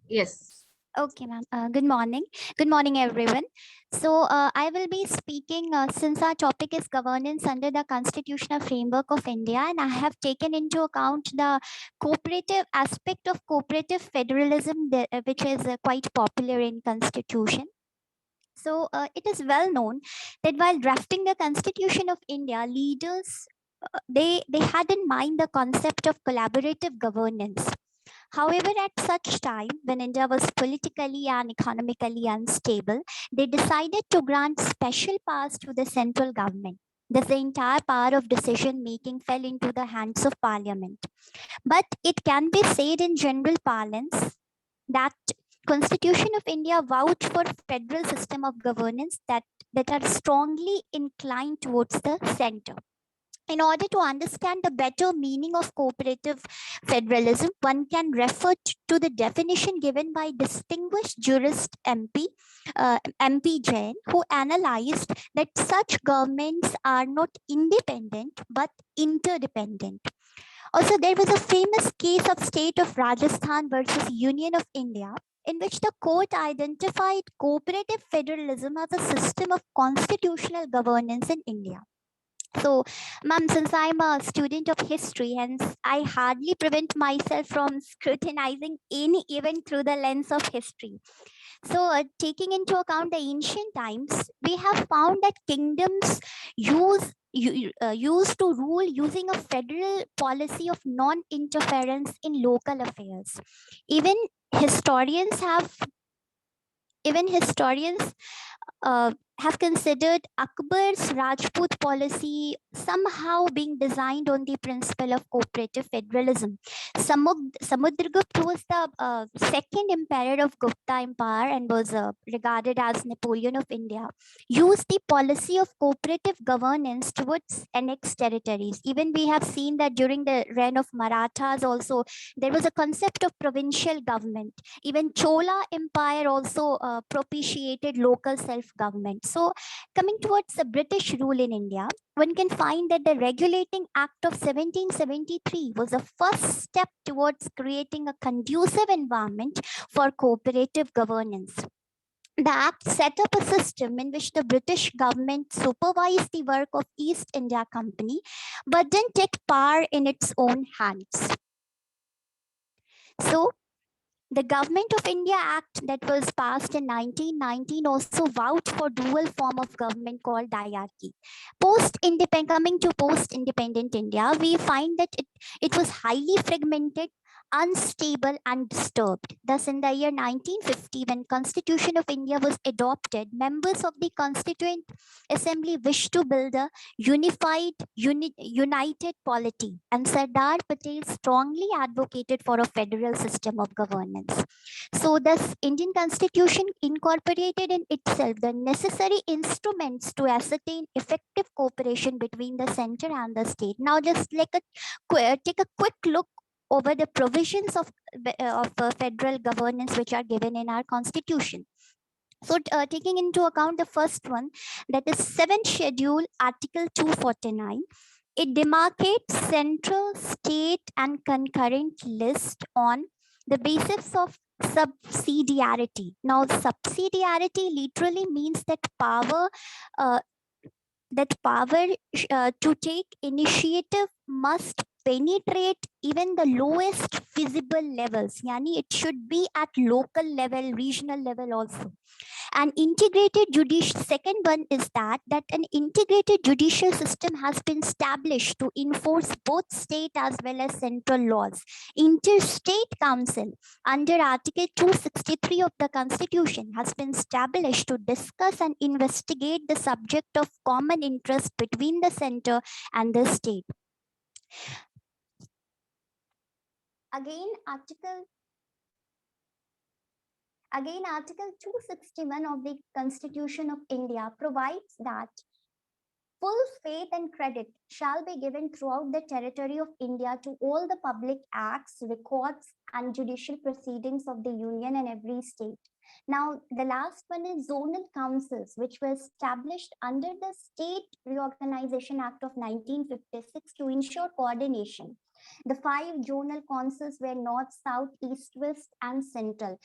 Yes. Okay, ma'am. Good morning. Good morning, everyone. So I will be speaking since our topic is governance under the constitutional framework of India, and I have taken into account the cooperative aspect of cooperative federalism, which is quite popular in constitution. So it is well known that while drafting the Constitution of India, leaders they had in mind the concept of collaborative governance. However, at such time when India was politically and economically unstable, they decided to grant special powers to the central government. Thus, the entire power of decision making fell into the hands of Parliament. But it can be said in general parlance that Constitution of India vouched for federal system of governance that are strongly inclined towards the center. In order to understand the better meaning of cooperative federalism, one can refer to the definition given by distinguished jurist MP Jain, who analyzed that such governments are not independent but interdependent. Also, there was a famous case of state of Rajasthan versus Union of India, in which the court identified cooperative federalism as a system of constitutional governance in India. So, ma'am, since I'm a student of history, hence I hardly prevent myself from scrutinizing any event through the lens of history. So, taking into account the ancient times, we have found that kingdoms used to rule using a federal policy of non-interference in local affairs. Even historians have considered Akbar's Rajput policy somehow being designed on the principle of cooperative federalism. Samudragupta was the second emperor of Gupta Empire and was regarded as Napoleon of India. Used the policy of cooperative governance towards annexed territories. Even we have seen that during the reign of Marathas also, there was a concept of provincial government. Even Chola Empire also propitiated local self-government. So coming towards the British rule in India, one can find that the Regulating Act of 1773 was the first step towards creating a conducive environment for cooperative governance. The Act set up a system in which the British government supervised the work of East India Company, but didn't take power in its own hands. So The Government of India Act that was passed in 1919 also vouched for dual form of government called diarchy. Coming to post-independent India, we find that it was highly fragmented, unstable and disturbed. Thus, in the year 1950, when Constitution of India was adopted, members of the Constituent Assembly wished to build a united polity, and Sardar Patel strongly advocated for a federal system of governance. So, thus, Indian Constitution incorporated in itself the necessary instruments to ascertain effective cooperation between the center and the state. Now, just take a quick look over the provisions of federal governance which are given in our constitution. So taking into account the first one, that is 7th schedule, article 249, it demarcates central, state and concurrent list on the basis of subsidiarity. Now subsidiarity literally means that power to take initiative must penetrate even the lowest feasible levels. Yani it should be at local level, regional level also. An integrated judicial, second one is that an integrated judicial system has been established to enforce both state as well as central laws. Interstate Council under Article 263 of the Constitution has been established to discuss and investigate the subject of common interest between the center and the state. Again, Article 261 of the Constitution of India provides that full faith and credit shall be given throughout the territory of India to all the public acts, records, and judicial proceedings of the Union and every state. Now, the last one is zonal councils, which were established under the State Reorganization Act of 1956 to ensure coordination. The 5 zonal councils were North, South, East, West, and Central.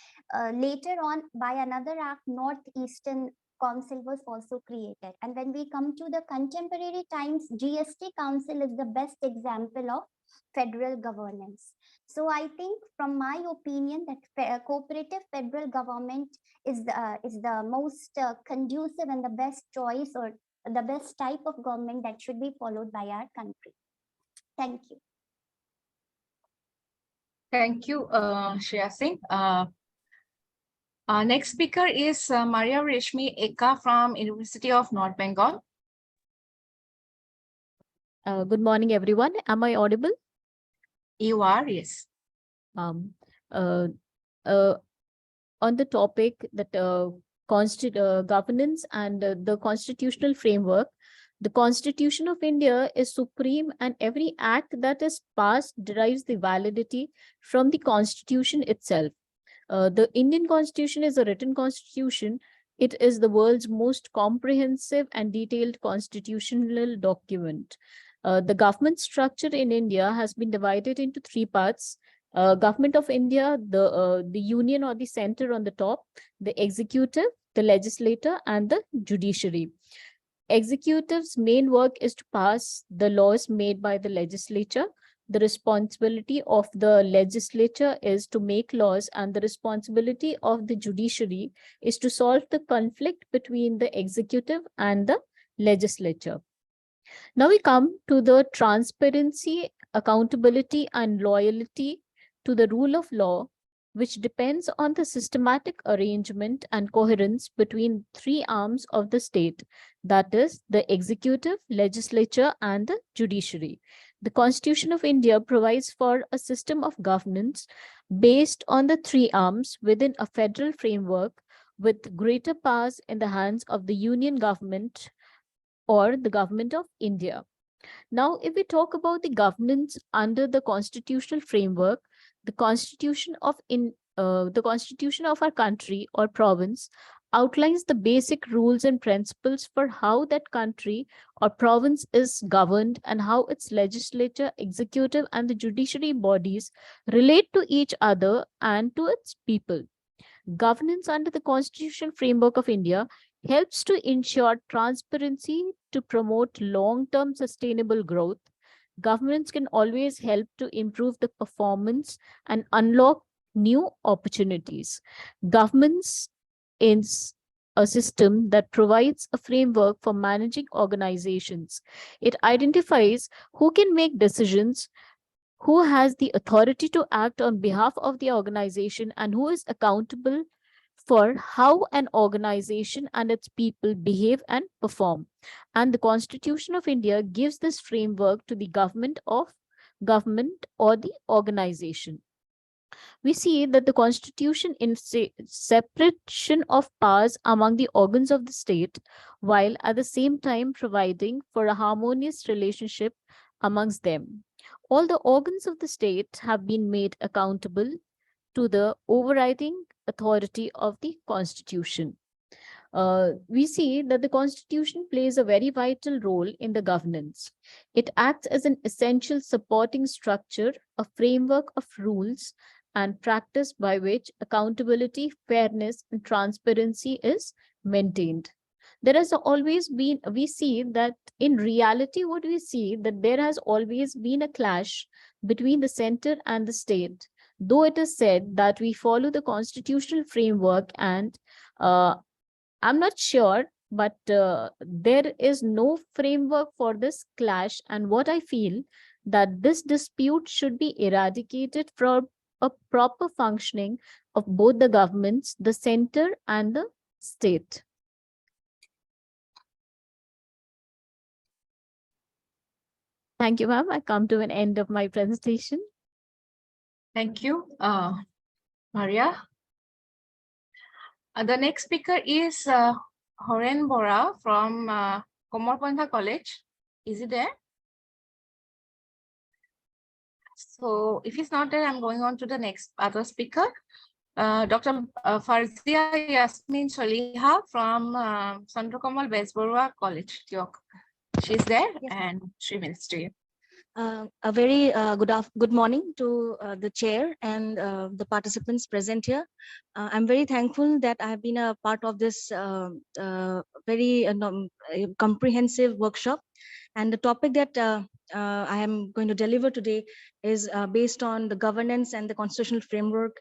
Later on, by another act, Northeastern Council was also created. And when we come to the contemporary times, GST Council is the best example of federal governance. So I think, from my opinion, that cooperative federal government is the most conducive and the best choice, or the best type of government that should be followed by our country. Thank you. Thank you, Shreya Singh. Next speaker is Maria Reshmi Eka from University of North Bengal. Good morning, everyone. Am I audible? You are, yes. On the topic that governance and the constitutional framework, the Constitution of India is supreme, and every act that is passed derives the validity from the Constitution itself. The Indian Constitution is a written constitution. It is the world's most comprehensive and detailed constitutional document. The government structure in India has been divided into 3 parts. Government of India, the union or the center on the top, the executive, the legislature, and the judiciary. Executive's main work is to pass the laws made by the legislature. The responsibility of the legislature is to make laws, and the responsibility of the judiciary is to solve the conflict between the executive and the legislature. Now we come to the transparency, accountability, and loyalty to the rule of law, which depends on the systematic arrangement and coherence between 3 arms of the state, that is, the executive, legislature, and the judiciary. The Constitution of India provides for a system of governance based on the 3 arms within a federal framework, with greater powers in the hands of the union government or the government of India. Now, if we talk about the governance under the constitutional framework, the constitution of our country or province outlines the basic rules and principles for how that country or province is governed, and how its legislature, executive, and the judiciary bodies relate to each other and to its people. Governance under the constitutional framework of India helps to ensure transparency, to promote long-term sustainable growth. Governments can always help to improve the performance and unlock new opportunities. Governments is a system that provides a framework for managing organizations. It identifies who can make decisions, who has the authority to act on behalf of the organization, and who is accountable for how an organization and its people behave and perform. And the Constitution of India gives this framework to the government or the organization. We see that the Constitution in separation of powers among the organs of the state, while at the same time providing for a harmonious relationship amongst them. All the organs of the state have been made accountable to the overriding authority of the Constitution. We see that the Constitution plays a very vital role in the governance. It acts as an essential supporting structure, a framework of rules and practice by which accountability, fairness, and transparency is maintained. There has always been, we see that in reality, what we see that there has always been a clash between the center and the state, though it is said that we follow the constitutional framework, and I'm not sure, but there is no framework for this clash. And what I feel that this dispute should be eradicated from a proper functioning of both the governments, the center and the state. Thank you, ma'am. I come to an end of my presentation. Thank you, Maria. The next speaker is Horen Bora from Komorpantha College. Is he there? So if he's not there, I'm going on to the next other speaker, Dr. Farzia Yasmin Soliha from Chandra Kamal Besbarua College, York. She's there, Yes. and she will to you. A very good morning to the chair and the participants present here. I'm very thankful that I have been a part of this very comprehensive workshop. And the topic that I am going to deliver today is based on the governance and the constitutional framework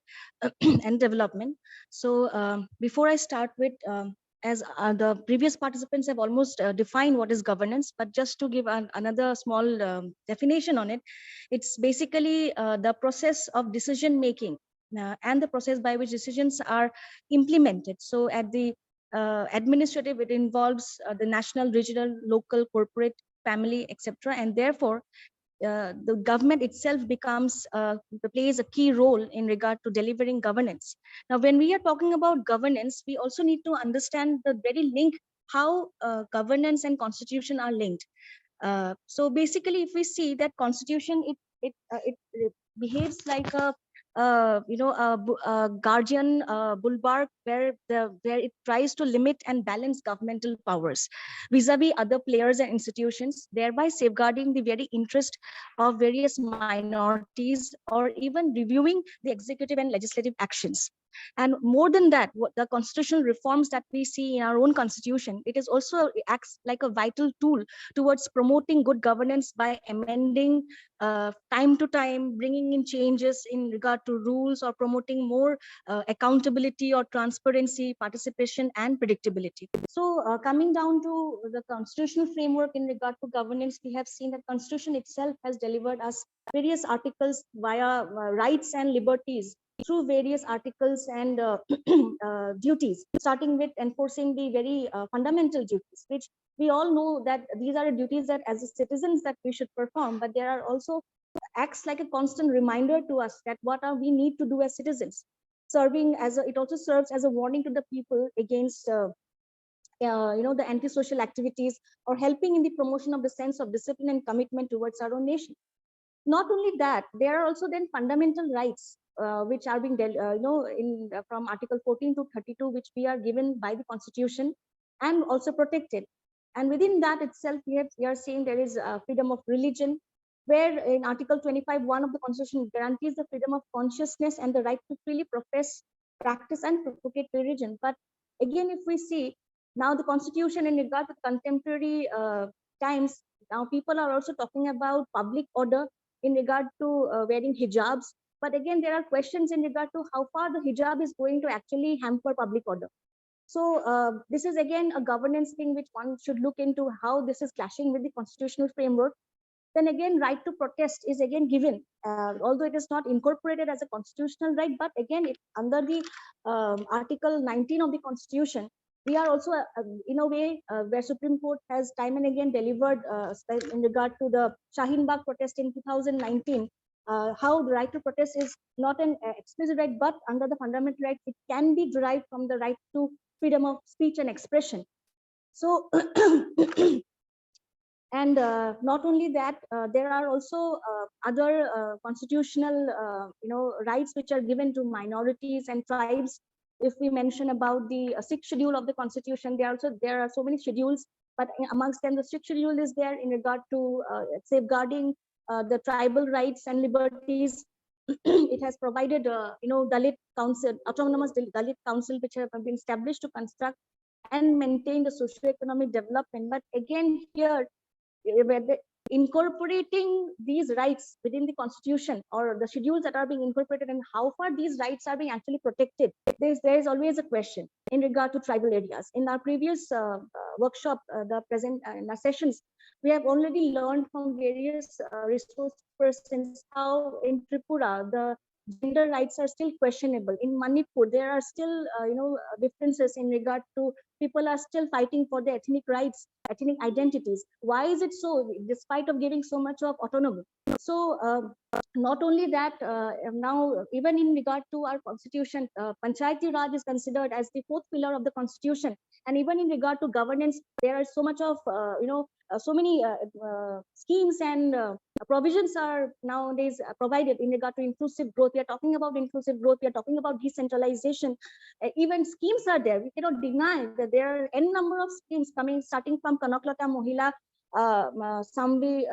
and development. So before I start with, as the previous participants have almost defined what is governance, but just to give another small definition on it, it's basically the process of decision making and the process by which decisions are implemented. So at the administrative, it involves the national, regional, local, corporate, family, etc. And therefore, the government itself plays a key role in regard to delivering governance. Now, when we are talking about governance, we also need to understand the very link, how governance and constitution are linked. So basically, if we see that constitution, it behaves like a guardian bulwark where it tries to limit and balance governmental powers vis-a-vis other players and institutions, thereby safeguarding the very interest of various minorities or even reviewing the executive and legislative actions. And more than that, what the constitutional reforms that we see in our own constitution, it is also acts like a vital tool towards promoting good governance by amending time to time, bringing in changes in regard to rules or promoting more accountability or transparency, participation and predictability. So coming down to the constitutional framework in regard to governance, we have seen that constitution itself has delivered us various articles via rights and liberties through various articles and duties, starting with enforcing the very fundamental duties, which we all know that these are duties that as citizens that we should perform, but there are also acts like a constant reminder to us that what we need to do as citizens. It also serves as a warning to the people against the antisocial activities, or helping in the promotion of the sense of discipline and commitment towards our own nation. Not only that, there are also then fundamental rights which are being from Article 14 to 32, which we are given by the Constitution and also protected. And within that itself, we are saying there is freedom of religion, where in Article 25(1) of the Constitution guarantees the freedom of consciousness and the right to freely profess, practice and propagate religion. But again, if we see now the Constitution in regard to contemporary times, now people are also talking about public order in regard to wearing hijabs, But again, there are questions in regard to how far the hijab is going to actually hamper public order. So this is again a governance thing which one should look into, how this is clashing with the constitutional framework. Then again, right to protest is again given, although it is not incorporated as a constitutional right, but again, under the Article 19 of the Constitution, we are also in a way where Supreme Court has time and again delivered in regard to the Shaheen Bagh protest in 2019, how the right to protest is not an explicit right, but under the fundamental rights, it can be derived from the right to freedom of speech and expression. So and not only that, there are also other constitutional rights which are given to minorities and tribes. If we mention about the sixth schedule of the Constitution, there are so many schedules, but amongst them the sixth schedule is there in regard to safeguarding the tribal rights and liberties. It has provided Dalit Council, autonomous Dalit Council, which have been established to construct and maintain the socio-economic development. But again, here incorporating these rights within the Constitution, or the schedules that are being incorporated, and how far these rights are being actually protected, there is always a question in regard to tribal areas. In our previous workshop, the present in our sessions, we have already learned from various resource persons how in Tripura the gender rights are still questionable. In Manipur, there are still differences in regard to people are still fighting for their ethnic rights, ethnic identities. Why is it so, despite of giving so much of autonomy? So not only that, now even in regard to our Constitution, Panchayati Raj is considered as the fourth pillar of the Constitution. And even in regard to governance, there are so much of so many schemes and provisions are nowadays provided in regard to inclusive growth. We are talking about inclusive growth. We are talking about decentralization. Even schemes are there. We cannot deny that there are n number of schemes coming, starting from Kanaklata Mohila Samvi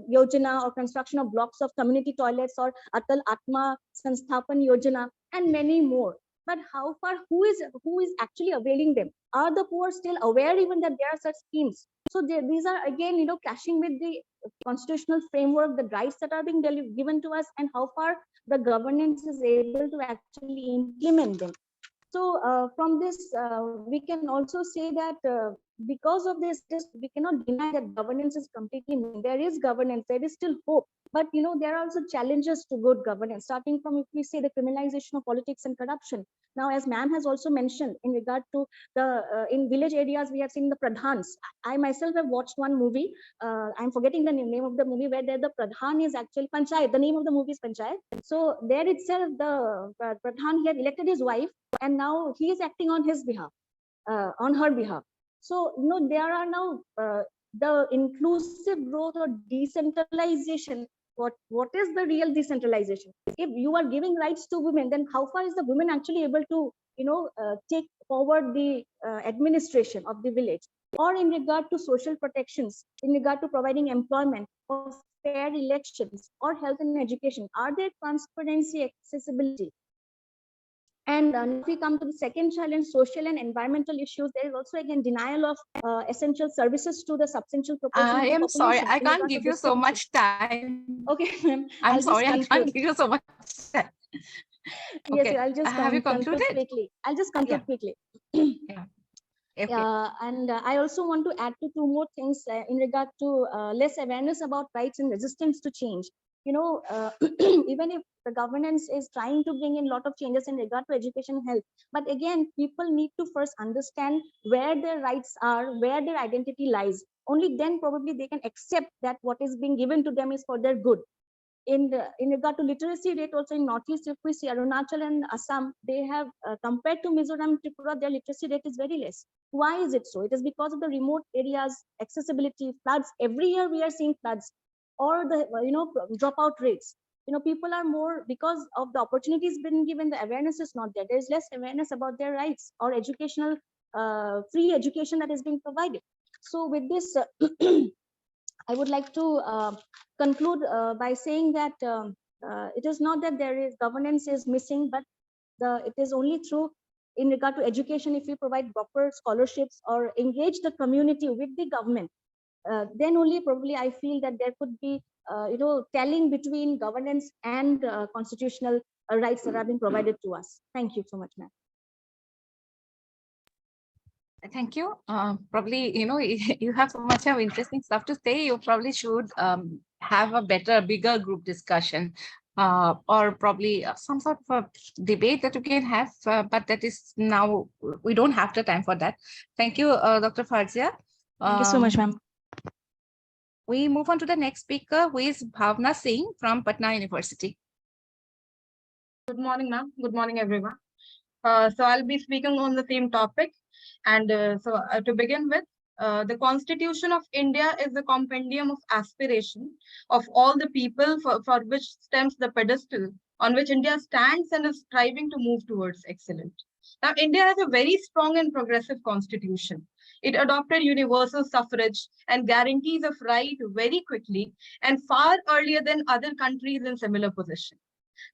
Yojana, or construction of blocks of community toilets, or Atal Atma Sansthapan Yojana, and many more. But how far, who is actually availing them? Are the poor still aware even that there are such schemes? So these are again, clashing with the constitutional framework, the rights that are being given to us, and how far the governance is able to actually implement them. So from this, we can also say that because of this, we cannot deny that governance is completely new. There is governance, there is still hope, but there are also challenges to good governance, starting from, if we say, the criminalization of politics and corruption. Now, as ma'am has also mentioned, in regard to the in village areas, we have seen the pradhans. I myself have watched one movie. I'm forgetting the name of the movie, where the pradhan is actually Panchayat. The name of the movie is Panchayat. So there itself, the pradhan, he had elected his wife, and now he is acting on his behalf, on her behalf. So there are now the inclusive growth or decentralization. What is the real decentralization? If you are giving rights to women, then how far is the women actually able to take forward the administration of the village? Or in regard to social protections, in regard to providing employment, or fair elections, or health and education, are there transparency, accessibility? And if we come to the second challenge, social and environmental issues, there is also again denial of essential services to the substantial proportion of the I am sorry, population. I can't give you so much time. Okay, ma'am. I'm sorry, I can't give you so much time. Yes, Okay. I'll just Have you conclude concluded? quickly. I'll just conclude quickly. Yeah. Okay. And I also want to add to two more things in regard to less awareness about rights and resistance to change. Even if the governance is trying to bring in a lot of changes in regard to education and health, but again, people need to first understand where their rights are, where their identity lies. Only then probably they can accept that what is being given to them is for their good. In regard to literacy rate, also in Northeast, if we see Arunachal and Assam, they have compared to Mizoram and Tripura, their literacy rate is very less. Why is it so? It is because of the remote areas, accessibility, floods. Every year we are seeing floods, or the dropout rates. People are more, because of the opportunities being given, the awareness is not there. There is less awareness about their rights, or educational free education that is being provided. So with this, I would like to conclude by saying that it is not that there is governance is missing, but it is only through, in regard to education, if we provide proper scholarships or engage the community with the government, then only probably I feel that there could be, telling between governance and constitutional rights that are being provided to us. Thank you so much, ma'am. Thank you. Probably, you have so much of interesting stuff to say. You probably should have a bigger group discussion, or probably some sort of a debate that you can have. But that is now, we don't have the time for that. Thank you, Dr. Farzia. Thank you so much, ma'am. We move on to the next speaker, who is Bhavna Singh from Patna University. Good morning, ma'am. Good morning, everyone. So I'll be speaking on the same topic. And to begin with, the Constitution of India is the compendium of aspiration of all the people for which stems the pedestal on which India stands and is striving to move towards excellence. Now, India has a very strong and progressive constitution. It adopted universal suffrage and guarantees of right very quickly and far earlier than other countries in similar position.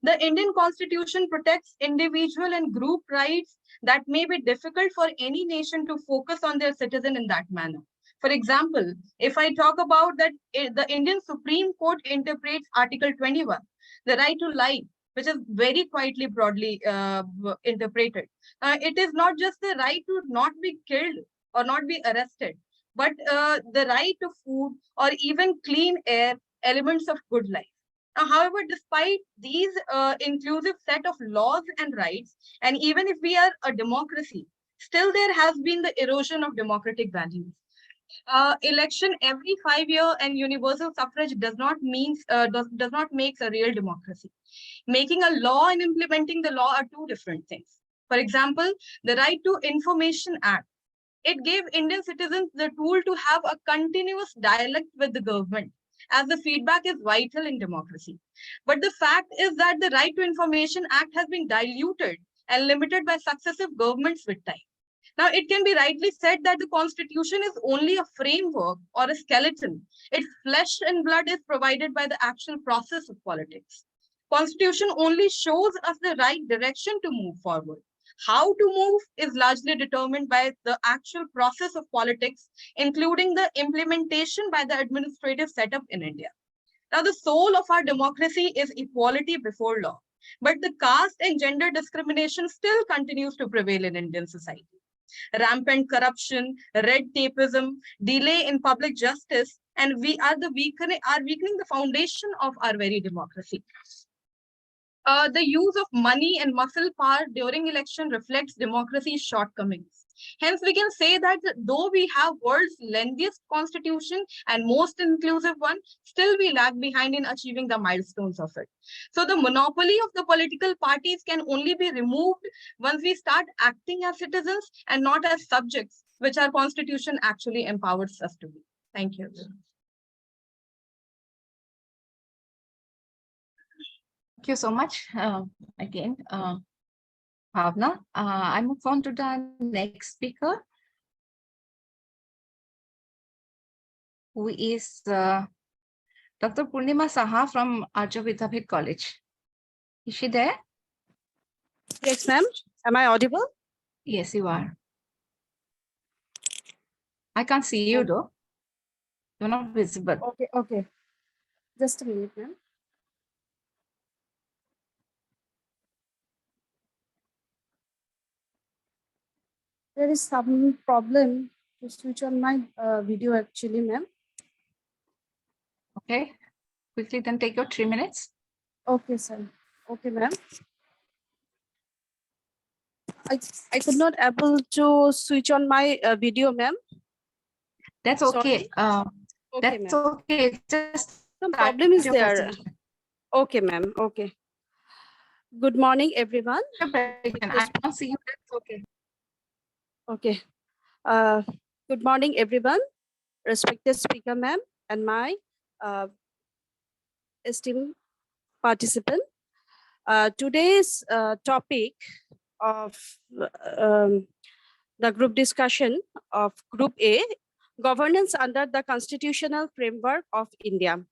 The Indian Constitution protects individual and group rights that may be difficult for any nation to focus on their citizen in that manner. For example, if I talk about that, the Indian Supreme Court interprets Article 21, the right to life, which is very quietly broadly interpreted. It is not just the right to not be killed or not be arrested, but the right to food or even clean air, elements of good life. However, despite these inclusive set of laws and rights, and even if we are a democracy, still there has been the erosion of democratic values. Election every 5 years and universal suffrage does not make a real democracy. Making a law and implementing the law are two different things. For example, the Right to Information Act. It gave Indian citizens the tool to have a continuous dialogue with the government, as the feedback is vital in democracy. But the fact is that the Right to Information Act has been diluted and limited by successive governments with time. Now, it can be rightly said that the Constitution is only a framework or a skeleton. Its flesh and blood is provided by the actual process of politics. Constitution only shows us the right direction to move forward. How to move is largely determined by the actual process of politics, including the implementation by the administrative setup in India. Now, the soul of our democracy is equality before law, but the caste and gender discrimination still continues to prevail in Indian society. Rampant corruption, red tapeism, delay in public justice, and we are weakening the foundation of our very democracy. The use of money and muscle power during election reflects democracy's shortcomings. Hence, we can say that though we have world's lengthiest constitution and most inclusive one, still we lag behind in achieving the milestones of it. So the monopoly of the political parties can only be removed once we start acting as citizens and not as subjects, which our constitution actually empowers us to be. Thank you. Thank you so much again, Bhavna. I move on to the next speaker, who is Dr. Purnima Saha from Arya Vidyapeeth College. Is she there? Yes, ma'am. Am I audible? Yes, you are. I can't see you though. You're not visible. Okay. Just a minute, ma'am. There is some problem to switch on my video actually, ma'am. Okay. Quickly then take your 3 minutes. Okay, sir. Okay, ma'am. I could not able to switch on my video, ma'am. That's okay. Okay, That's ma'am. okay. Just Some problem is your there. presentation. Okay, ma'am. Okay. Good morning, everyone. I can't see you. That's okay. Okay. Good morning, everyone. Respected speaker, ma'am, and my esteemed participant. Today's topic of the group discussion of Group A, governance under the constitutional framework of India.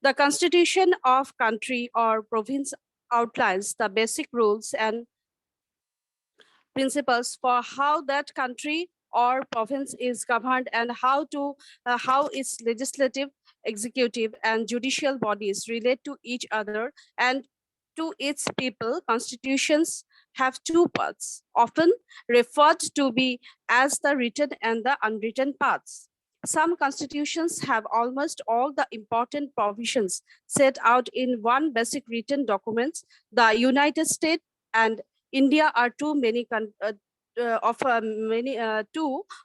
The constitution of country or province outlines the basic rules and principles for how that country or province is governed and how its legislative, executive, and judicial bodies relate to each other and to its people. Constitutions have two parts, often referred to be as the written and the unwritten parts. Some constitutions have almost all the important provisions set out in one basic written document. The United States and India are two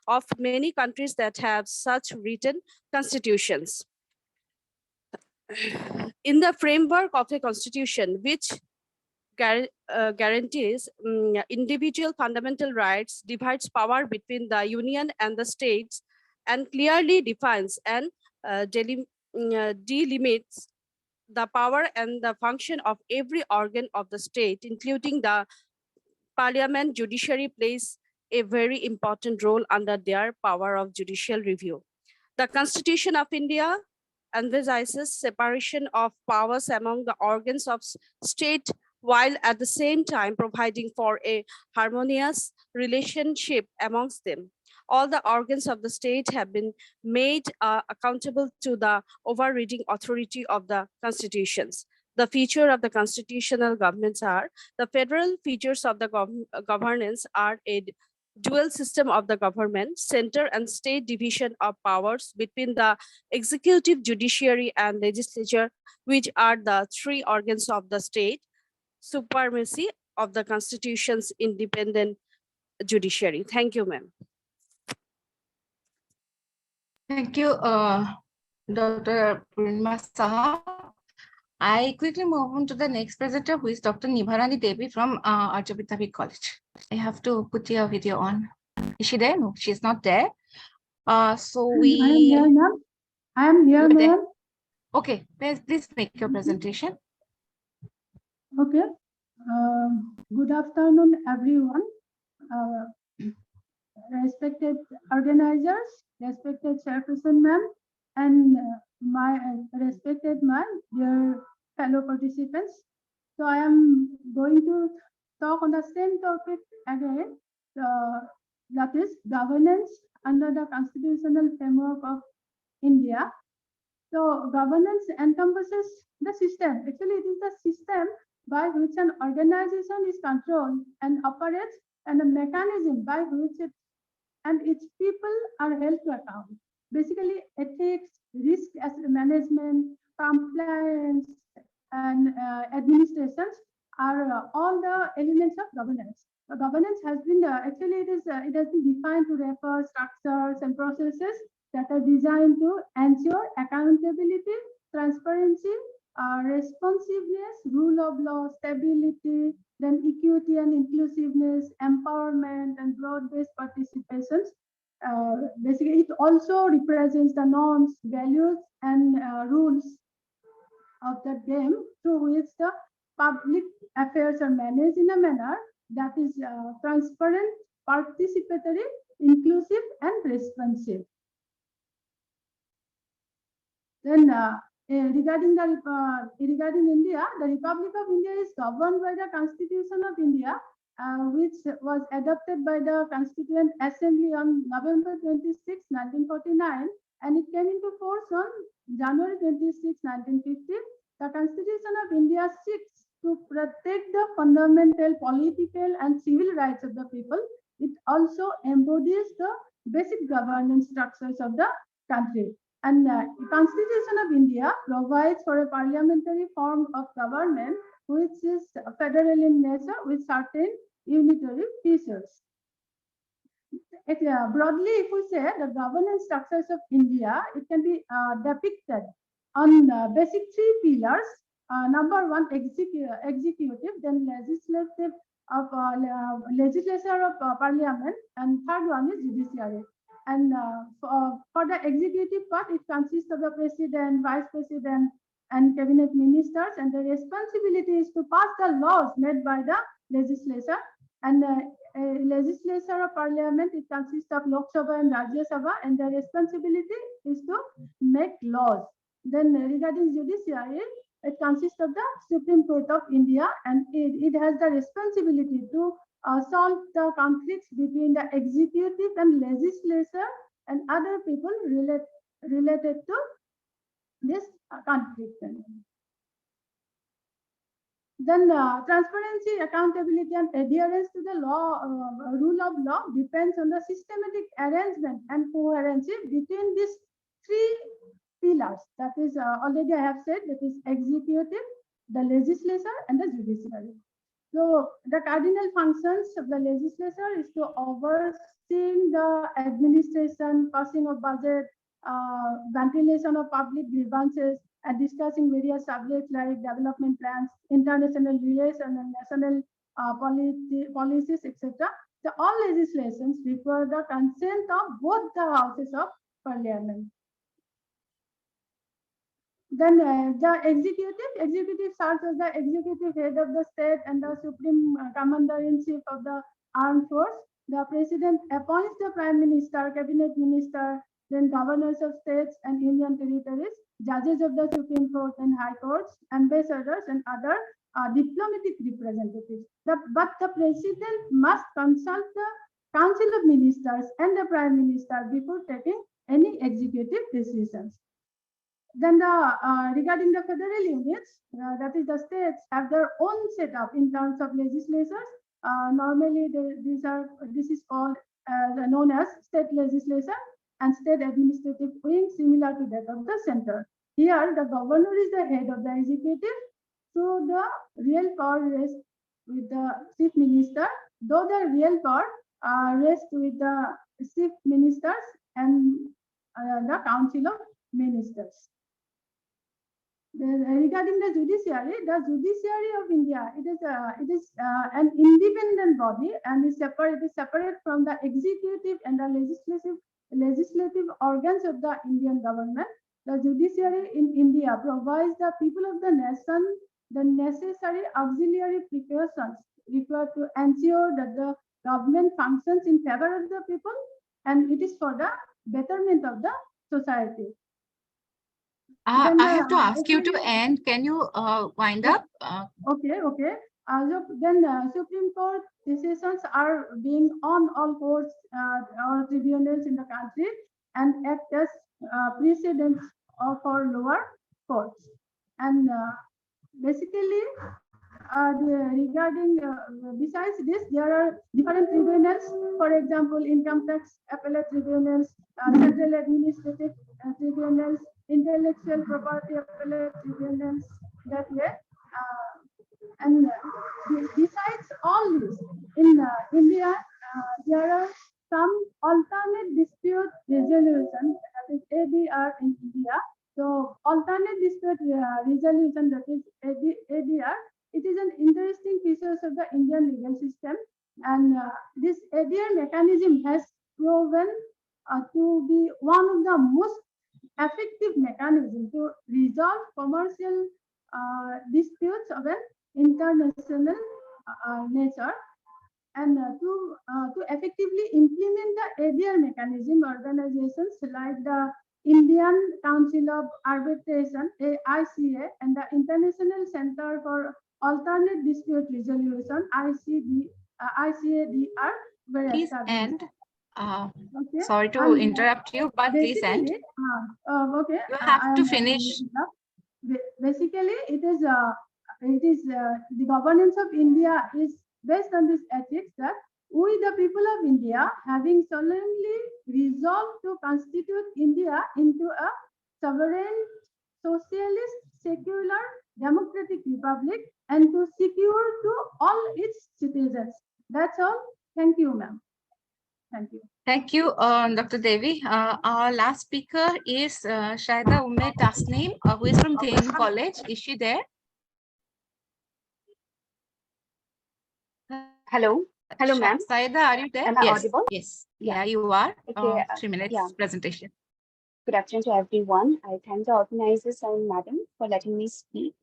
of many countries that have such written constitutions. In the framework of a constitution which guarantees individual fundamental rights, divides power between the union and the states, and clearly defines and delimits the power and the function of every organ of the state, including the parliament. Judiciary plays a very important role under their power of judicial review. The Constitution of India emphasizes separation of powers among the organs of state, while at the same time providing for a harmonious relationship amongst them. All the organs of the state have been made accountable to the overriding authority of the constitutions. The feature of the constitutional governments are the federal features of the governance are a dual system of the government, center and state division of powers between the executive, judiciary, and legislature, which are the three organs of the state, supremacy of the constitution's independent judiciary. Thank you, ma'am. Thank you, Dr. Purnima Saha. I quickly move on to the next presenter, who is Dr. Nibharani Devi from Arya Vidyapeeth College. I have to put your video on. Is she there? No, she's not there. So we. I am here, ma'am. I am here, ma'am. Okay, please make your presentation. Okay. Good afternoon, everyone. Respected organizers, respected chairperson, ma'am, and my dear fellow participants. So I am going to talk on the same topic again, that is governance under the constitutional framework of India. So governance encompasses the system. Actually, it is the system by which an organization is controlled and operates, and a mechanism by which it and its people are held to account. Basically, ethics, risk management, compliance, and administrations are all the elements of governance. The governance has been actually it has been defined to refer structures and processes that are designed to ensure accountability, transparency, responsiveness, rule of law, stability, then equity and inclusiveness, empowerment, and broad-based participations. Basically, it also represents the norms, values, and rules of the game through which the public affairs are managed in a manner that is transparent, participatory, inclusive, and responsive. Then regarding India, the Republic of India is governed by the Constitution of India, which was adopted by the Constituent Assembly on November 26, 1949, and it came into force on January 26, 1950. The Constitution of India seeks to protect the fundamental political and civil rights of the people. It also embodies the basic governance structures of the country. And the Constitution of India provides for a parliamentary form of government, which is federal in nature with certain unitary features. Broadly, if we say the governance structures of India, it can be depicted on basic three pillars. Number one, executive, then legislature of parliament, and third one is judiciary. And for the executive part, it consists of the president, vice president, and cabinet ministers, and the responsibility is to pass the laws made by the legislature. And legislature of parliament, it consists of Lok Sabha and Rajya Sabha, and the responsibility is to make laws. Then regarding judiciary, it consists of the Supreme Court of India, and it has the responsibility to solve the conflicts between the executive and legislature and other people related to this conflict. Then transparency, accountability, and adherence to the law, rule of law depends on the systematic arrangement and coherency between these three pillars. That is, already I have said, that is executive, the legislature, and the judiciary. So the cardinal functions of the legislature is to oversee the administration, passing of budget, ventilation of public grievances, and discussing various subjects like development plans, international relations, and national policies, etc. So all legislations require the consent of both the houses of parliament. Then the executive serves as the executive head of the state and the supreme commander-in-chief of the armed force. The president appoints the prime minister, cabinet minister, then governors of states and union territories, judges of the Supreme Court and High Courts, ambassadors, and other diplomatic representatives. But the president must consult the Council of Ministers and the Prime Minister before taking any executive decisions. Then regarding the federal units, that is the states have their own setup in terms of legislatures. Normally, this is called known as state legislature and state administrative wing, similar to that of the center. Here, the governor is the head of the executive, so the real power rests with the chief minister, though the real power rests with the chief ministers and the council of ministers. Regarding the judiciary of India, it is an independent body and is separate from the executive and the legislative organs of the Indian government. The judiciary in India provides the people of the nation the necessary auxiliary precautions required to ensure that the government functions in favor of the people, and it is for the betterment of the society. I have to ask you to end. Can you wind up? Okay. Then Supreme Court decisions are being on all courts or tribunals in the country and act as precedents for lower courts. And basically, besides this, there are different tribunals. For example, income tax appellate tribunals, central administrative tribunals, intellectual property appellate tribunals, that way. And besides all this, in India, there are some alternate dispute resolution, that is ADR in India. So alternate dispute resolution, that is ADR, it is an interesting feature of the Indian legal system. And this ADR mechanism has proven to be one of the most effective mechanism to resolve commercial disputes of an international nature. And to effectively implement the ADR mechanism, organizations like the Indian Council of Arbitration, ICA, and the International Center for Alternate Dispute Resolution, ICADR, were Please established. end. Okay. Sorry to interrupt you, but please end. Okay. You have to finish. Basically, it is the governance of India is based on this ethics that we, the people of India, having solemnly resolved to constitute India into a sovereign, socialist, secular, democratic republic, and to secure to all its citizens. That's all. Thank you, ma'am. Thank you. Thank you, Dr. Devi. Our last speaker is Shaida Ume Tasneem, who is from Thind College. Is she there? Hello, ma'am. Shaida, are you there? Am I Yes. audible? Yes. Yeah, you are. Okay. 3 minutes Yeah. presentation. Good afternoon to everyone. I thank the organizers and madam for letting me speak.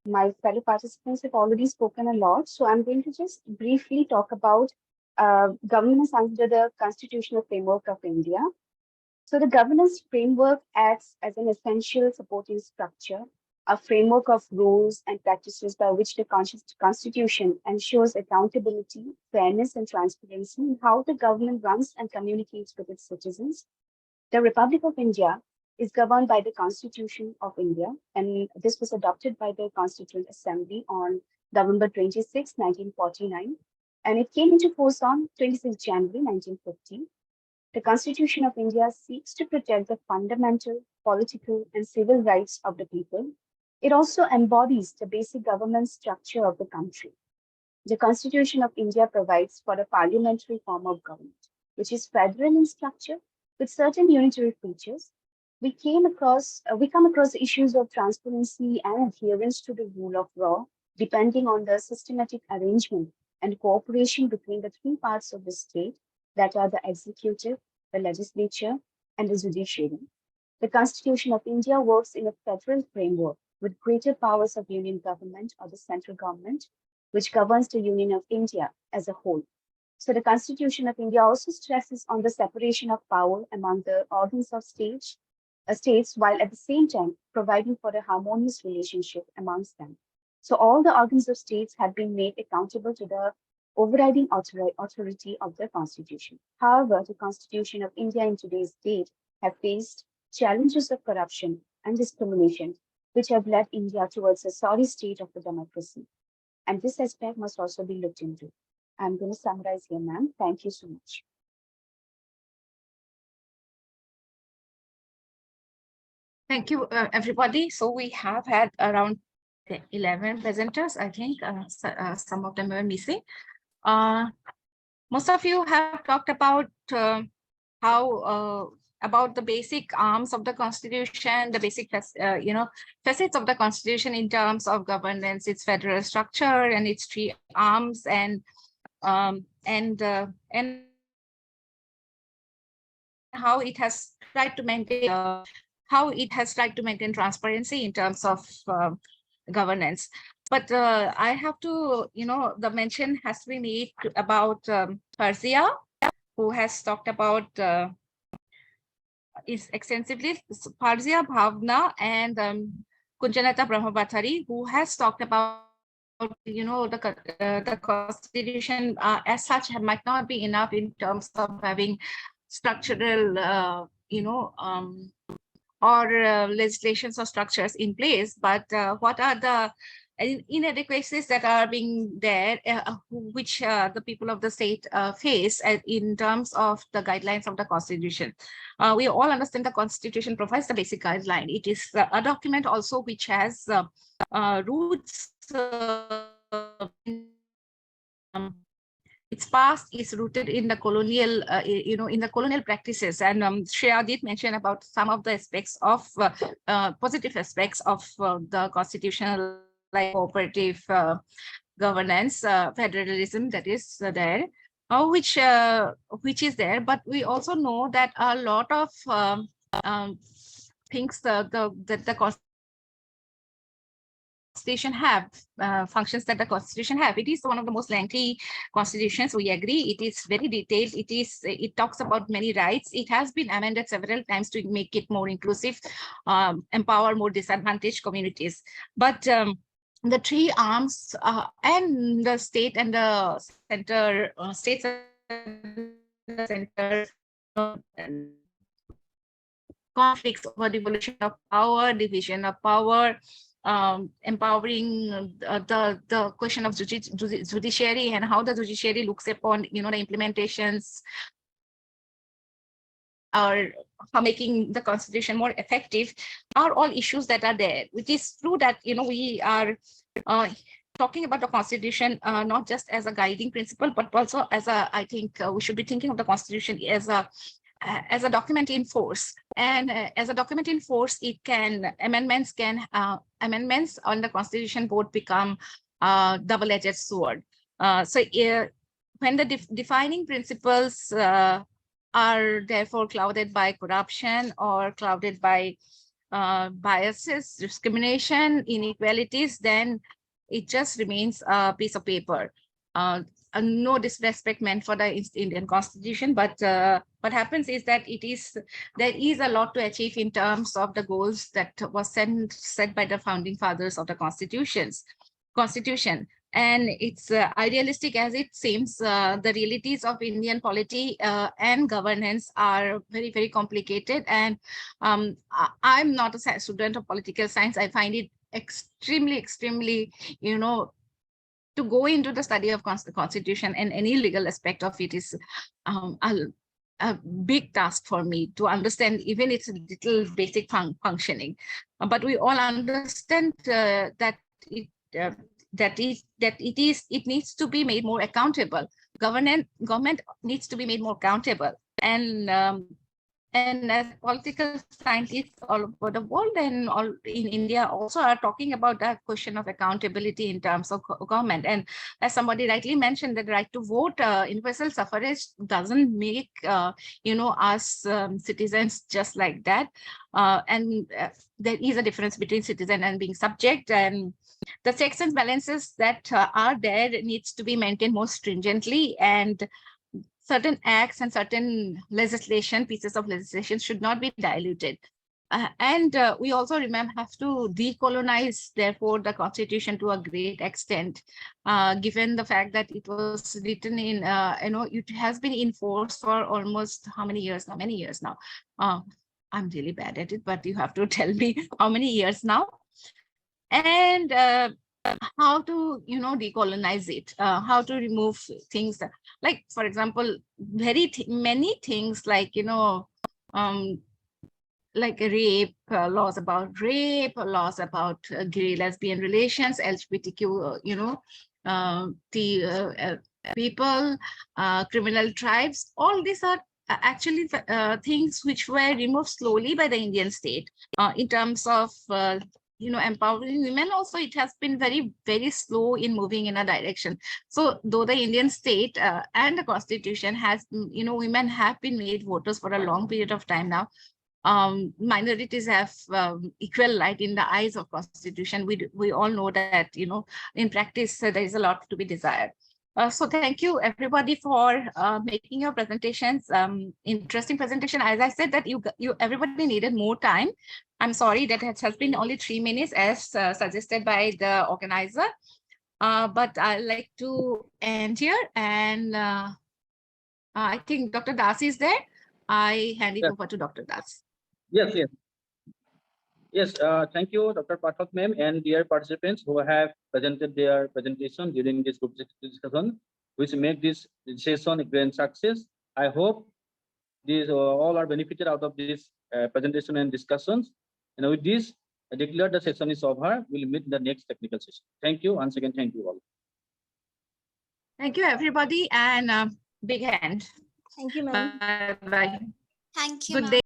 My fellow participants have already spoken a lot, so I'm going to just briefly talk about governance under the constitutional framework of India. So the governance framework acts as an essential supporting structure a framework of rules and practices by which the Constitution ensures accountability, fairness, and transparency in how the government runs and communicates with its citizens. The Republic of India is governed by the Constitution of India, and this was adopted by the Constituent Assembly on November 26, 1949, and it came into force on 26 January 1950. The Constitution of India seeks to protect the fundamental, political, and civil rights of the people. It also embodies the basic government structure of the country. The Constitution of India provides for a parliamentary form of government, which is federal in structure with certain unitary features. We come across issues of transparency and adherence to the rule of law, depending on the systematic arrangement and cooperation between the three parts of the state, that are the executive, the legislature, and the judiciary. The Constitution of India works in a federal framework with greater powers of union government or the central government, which governs the Union of India as a whole. So the Constitution of India also stresses on the separation of power among the organs of states, while at the same time providing for a harmonious relationship amongst them. So all the organs of states have been made accountable to the overriding authority of the Constitution. However, the Constitution of India in today's date have faced challenges of corruption and discrimination, which have led India towards a sorry state of the democracy. And this aspect must also be looked into. I'm going to summarize here, ma'am. Thank you so much. Thank you, everybody. So we have had around 11 presenters. I think some of them were missing. Most of you have talked about about the basic arms of the Constitution, the basic facets of the Constitution in terms of governance, its federal structure, and its three arms, and how it has tried to maintain transparency in terms of governance. But I have to, the mention has to be made about Farzia, who has talked about is extensively, Farzia Bhavna and Kunjanata Brahmabhattari, who has talked about the Constitution as such might not be enough in terms of having structural legislations or structures in place, but what are the inadequacies that are being there, which the people of the state face in terms of the guidelines of the Constitution. We all understand the Constitution provides the basic guideline. It is a document also which has roots. Its past is rooted in the colonial, in the colonial practices. And Shreya did mention about some of the aspects of positive aspects of the constitutional, like cooperative governance, federalism that is there, which is there. But we also know that a lot of things that the Constitution have, functions that the Constitution have. It is one of the most lengthy constitutions. We agree. It is very detailed. It talks about many rights. It has been amended several times to make it more inclusive, empower more disadvantaged communities. But the three arms and the state and the center, states and the center, conflicts over devolution of power, division of power, empowering the question of judiciary and how the judiciary looks upon the implementations, or how making the Constitution more effective, are all issues that are there. It is true that we are talking about the Constitution not just as a guiding principle, but also as I think we should be thinking of the Constitution as a document in force. And as a document in force, amendments on the Constitution both become double-edged sword. So when the defining principles are therefore clouded by corruption or clouded by biases, discrimination, inequalities, then it just remains a piece of paper. no disrespect meant for the Indian Constitution, but what happens is that there is a lot to achieve in terms of the goals that was set by the founding fathers of the Constitution. And it's idealistic as it seems, the realities of Indian polity and governance are very, very complicated. And I'm not a student of political science. I find it extremely, to go into the study of the Constitution and any legal aspect of it is a big task for me to understand even its little basic functioning. But we all understand that it needs to be made more accountable. Government needs to be made more accountable. And as political scientists all over the world and all in India also are talking about that question of accountability in terms of government. And as somebody rightly mentioned, that right to vote, universal suffrage doesn't make us citizens just like that. There is a difference between citizen and being subject, and the checks and balances that are there needs to be maintained more stringently, and certain acts and certain pieces of legislation should not be diluted. We also have to decolonize, therefore, the Constitution to a great extent, given the fact that it was written in, it has been in force for almost how many years now? Many years now. I'm really bad at it, but you have to tell me how many years now. And how to decolonize it, how to remove things like, for example, many things like like rape, laws about rape, laws about gay lesbian relations, LGBTQ people, criminal tribes. All these are actually things which were removed slowly by the Indian state in terms of empowering women. Also, it has been very, very slow in moving in a direction. So though the Indian state and the Constitution has, women have been made voters for a long period of time now, minorities have equal right in the eyes of Constitution. We all know that, in practice, there is a lot to be desired. So thank you everybody for making your presentations, interesting presentation. As I said that everybody needed more time. I'm sorry that it has been only 3 minutes as suggested by the organizer, but I'd like to end here, and I think Dr. Das is there. I hand it over to Dr. Das. Yes. Thank you, Dr. Pathak ma'am, and dear participants who have presented their presentation during this group discussion, which make this session a grand success. I hope these all are benefited out of this presentation and discussions. And with this, I declare the session is over. We'll meet in the next technical session. Thank you once again. Thank you all. Thank you, everybody, and big hand. Thank you, ma'am. Bye. Thank you. Good day.